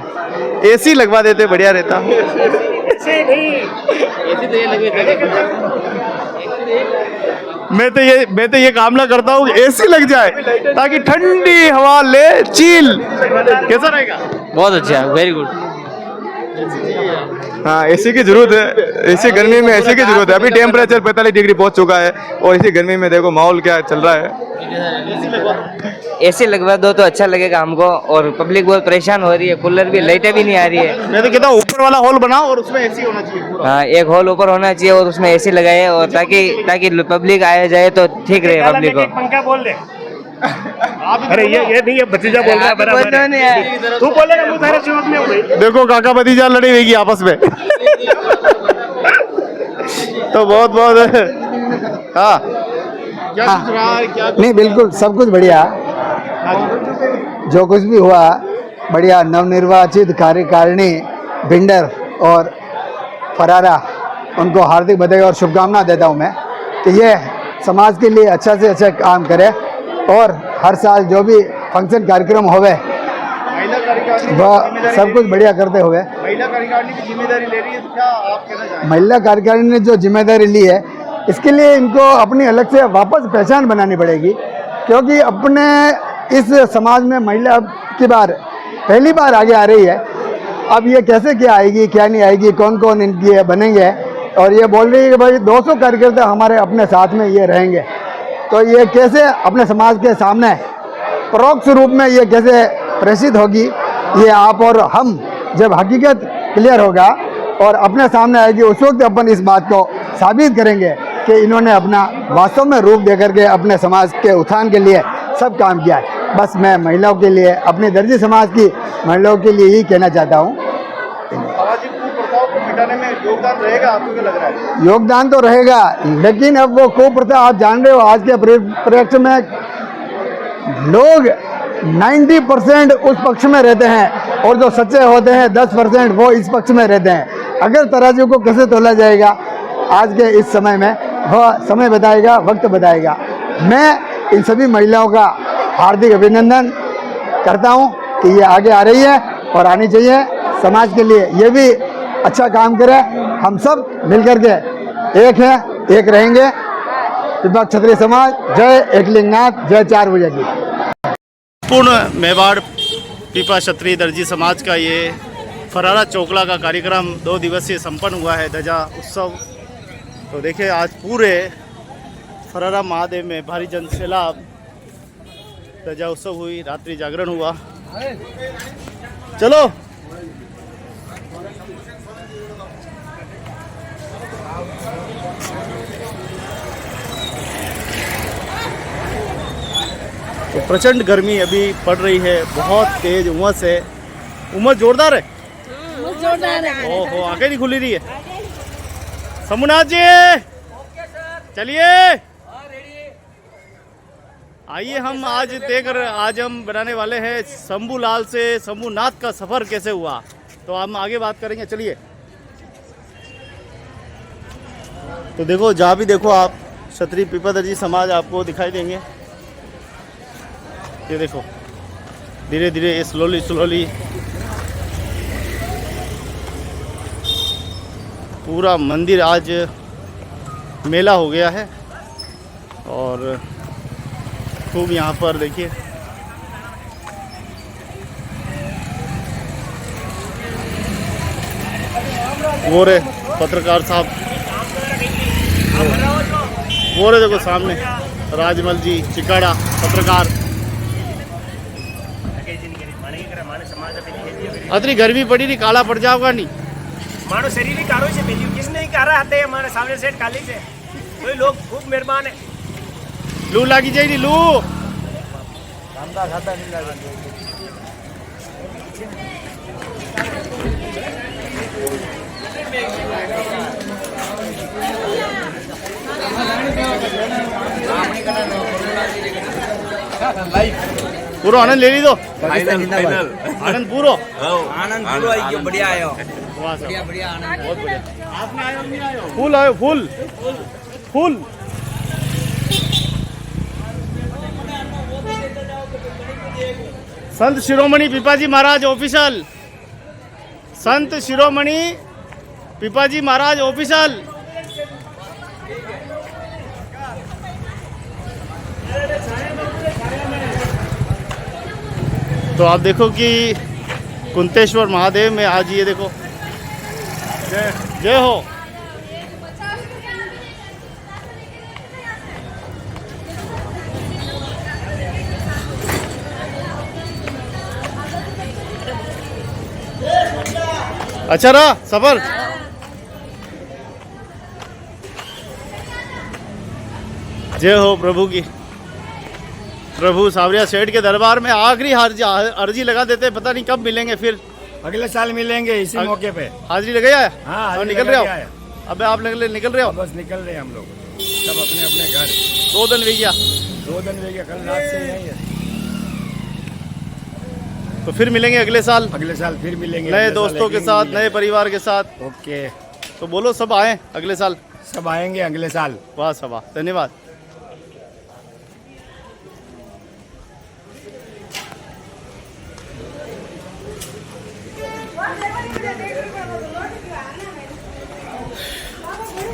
एसी लगवा देते बढ़िया रहता। मैं तो ये कामना करता हूँ एसी लग जाए ताकि ठंडी हवा ले चिल। कैसा रहेगा? बहुत अच्छा, वेरी गुड। हाँ एसी की जरूरत है। इसी गर्मी में एसी की जरूरत है। अभी टेम्परेचर 45 डिग्री पहुंच चुका है और इसी गर्मी में देखो माहौल क्या चल रहा है। एसी लगवा दो तो अच्छा लगेगा हमको। और पब्लिक बहुत परेशान हो रही है, कूलर भी, लाइटें भी नहीं आ रही है। मैं तो कहता हूँ ऊपर वाला हॉल बनाओ और उसमें एसी होना चाहिए। हाँ, एक हॉल ऊपर होना चाहिए और उसमें एसी लगाए, और ताकि पब्लिक आया जाए तो ठीक रहे पब्लिक को। पंखा बोल दे। अरे ये नहीं, ये भतीजा बोल रहा है बराबर है। तू बोलेगा मुंह सारे चौक में हो गई। देखो काका भतीजा लड़ी हुई आपस में। तो बहुत हाँ क्या नहीं बिल्कुल सब कुछ बढ़िया। जो कुछ भी हुआ बढ़िया। नवनिर्वाचित कार्यकारिणी भिंडर और फरारा, उनको हार्दिक बधाई और शुभकामना देता हूँ मैं कि ये समाज के लिए अच्छा से अच्छा काम करे और हर साल जो भी फंक्शन कार्यक्रम होवे वह सब कुछ बढ़िया करते हुए। महिला कार्यकारिणी की जिम्मेदारी ले रही है, तो क्या आप कहना चाहेंगे? महिला कार्यकारिणी ने जो जिम्मेदारी ली है इसके लिए इनको अपनी अलग से वापस पहचान बनानी पड़ेगी, क्योंकि अपने इस समाज में महिला की पहली बार आगे आ रही है। अब ये कैसे क्या आएगी क्या नहीं आएगी, कौन कौन इनकी बनेंगे। और ये बोल रही है कि भाई 200 कार्यकर्ता हमारे अपने साथ में ये रहेंगे, तो ये कैसे अपने समाज के सामने परोक्ष रूप में ये कैसे प्रेषित होगी। ये आप और हम जब हकीकत क्लियर होगा और अपने सामने आएगी, उस वक्त अपन इस बात को साबित करेंगे कि इन्होंने अपना वास्तव में रूप देकर के अपने समाज के उत्थान के लिए सब काम किया है। बस मैं महिलाओं के लिए, अपने दर्जी समाज की महिलाओं के लिए ही कहना चाहता हूँ। सामाजिक कुप्रथाओं को मिटाने में योगदान रहेगा, आपको क्या लग रहा है? योगदान तो रहेगा, लेकिन अब वो कुप्रथा आप जान रहे हो, आज के परिप्रेक्ष्य में लोग 90% उस पक्ष में रहते हैं और जो सच्चे होते हैं 10% वो इस पक्ष में रहते हैं। अगर तराजू को कैसे तोला जाएगा आज के इस समय में, वह समय बताएगा, वक्त बताएगा। मैं इन सभी महिलाओं का हार्दिक अभिनंदन करता हूं कि ये आगे आ रही है और आनी चाहिए। समाज के लिए ये भी अच्छा काम करे। हम सब मिलकर के एक हैं, एक रहेंगे। पीपा क्षत्रिय समाज जय एकलिंगनाथ, जय 4 भुजा की। पूर्ण मेवाड़ पीपा क्षत्रिय दर्जी समाज का ये फरारा चोकला का कार्यक्रम 2 दिवसीय संपन्न हुआ है, ध्वजा उत्सव। तो देखिए आज पूरे फरारा महादेव में भारी जन सैलाब, ध्वजा उत्सव हुई, रात्रि जागरण हुआ। चलो तो प्रचंड गर्मी अभी पड़ रही है, बहुत तेज उमस है। उमस जोरदार है, ओहो आगे नहीं खुली रही है। शंभुनाथ जी चलिए आइए, हम आज हम बनाने वाले हैं शंभूलाल से शंभुनाथ का सफर कैसे हुआ, तो हम आगे बात करेंगे। चलिए तो देखो, जहाँ भी देखो आप क्षत्रिय पीपा दर्जी समाज आपको दिखाई देंगे। ये देखो धीरे धीरे स्लोली पूरा मंदिर आज मेला हो गया है और खूब यहाँ पर देखिए वो रे पत्रकार साहब, वो रे देखो सामने राजमल जी चिकाड़ा पत्रकार। अतरी गर्मी पड़ी नहीं, काला पड़ जाओगा नहीं मानो शरीर कारो से मिली किसने ही कहा आते हमारे सामने सेठ काली से कोई लोग खूब मेहरबान है। लू लागी जाएगी लू खाता नहीं लगा। पूरा आनंद ले ली दो, आनंद पूरो बढ़िया आयो बढ़िया आनंद बहुत बढ़िया। आपने आयो नहीं आयो? फूल आयो फूल फूल। संत शिरोमणि पिपाजी महाराज ऑफिशियल, संत शिरोमणि पिपाजी महाराज ऑफिशियल। तो आप देखो कि कुंतेश्वर महादेव में आज ये देखो जय हो। अच्छा रहा सफर। जय हो प्रभु की। प्रभु सावरिया सेठ के दरबार में आखिरी अर्जी लगा देते, पता नहीं कब मिलेंगे फिर। अगले साल मिलेंगे इसी मौके पे। हाजिरी लगे आए? हाँ, और निकल रहे हो? अबे आप निकल रहे हो? बस निकल रहे हैं हम लोग सब अपने अपने घर। 2 दिन भैया, 2 दिन भैया, कल रात से यही है। तो फिर मिलेंगे अगले साल। अगले साल फिर मिलेंगे नए दोस्तों के साथ, नए परिवार के साथ। ओके, तो बोलो सब आए अगले साल। सब आएंगे अगले साल। वाह सभा, धन्यवाद।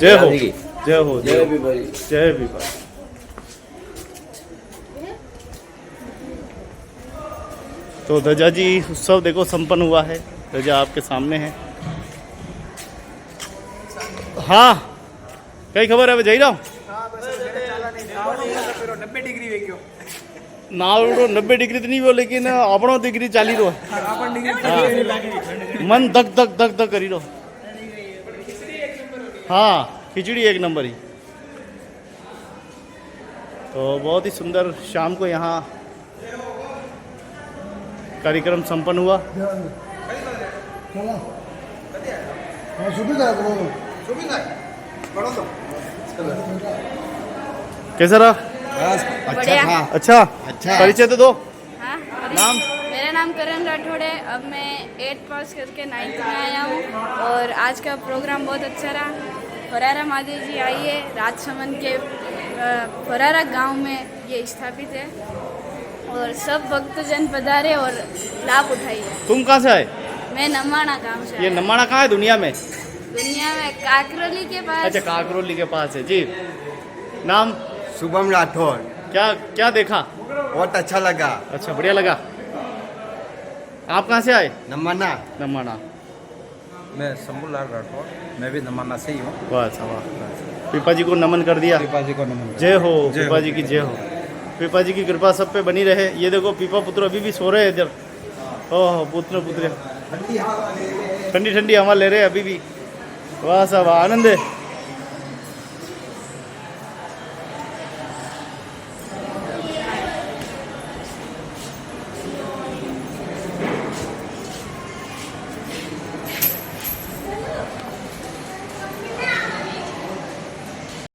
जय हो जय हो जय बिबारी, जय बिबारी। तो ध्वजा जी उत्सव देखो संपन्न हुआ है। ध्वजा आपके सामने है। हाँ कई खबर है, जई रहा हूँ 90 डिग्री वे क्यों ना 90 डिग्री तो नहीं वो, लेकिन अपनो डिग्री चाली रो मन धक धक धक धक करी रो। हाँ खिचड़ी एक नंबर ही। तो बहुत ही सुंदर शाम को यहाँ कार्यक्रम संपन्न हुआ। कैसा रहा? बढ़िया। अच्छा परिचय तो दो। हाँ, नाम? मेरा नाम करण राठौड़ है। अब मैं 8th पास करके 9th में आया हूँ और आज का प्रोग्राम बहुत अच्छा रहा। फरारा महादेव जी आई है, राजसमंद के फरारा गांव में ये स्थापित है और सब भक्तजन पधारे और लाभ उठाइए। तुम कहाँ से आए? मैं नमाना गांव से। ये नमाना कहाँ है दुनिया में? दुनिया में काकरोली के पास। अच्छा काकरोली के पास है जी। नाम? शुभम राठौड़। क्या क्या देखा? बहुत अच्छा लगा। अच्छा बढ़िया लगा। आप कहाँ से आए? नमाना। नमाना। मैं शंभूलाल राठौड़, मैं भी नमाना से ही हूँ। वाह वाह। पिपा जी को नमन कर दिया। पिपा जी को नमन। जय हो पिपा जी की जय हो। पिपा जी की कृपा सब पे बनी रहे। ये देखो पिपा पुत्र अभी भी सो रहे हैं इधर। ओह पुत्र ठंडी ठंडी हवा ले रहे हैं अभी भी। वाह साहब आनंद है।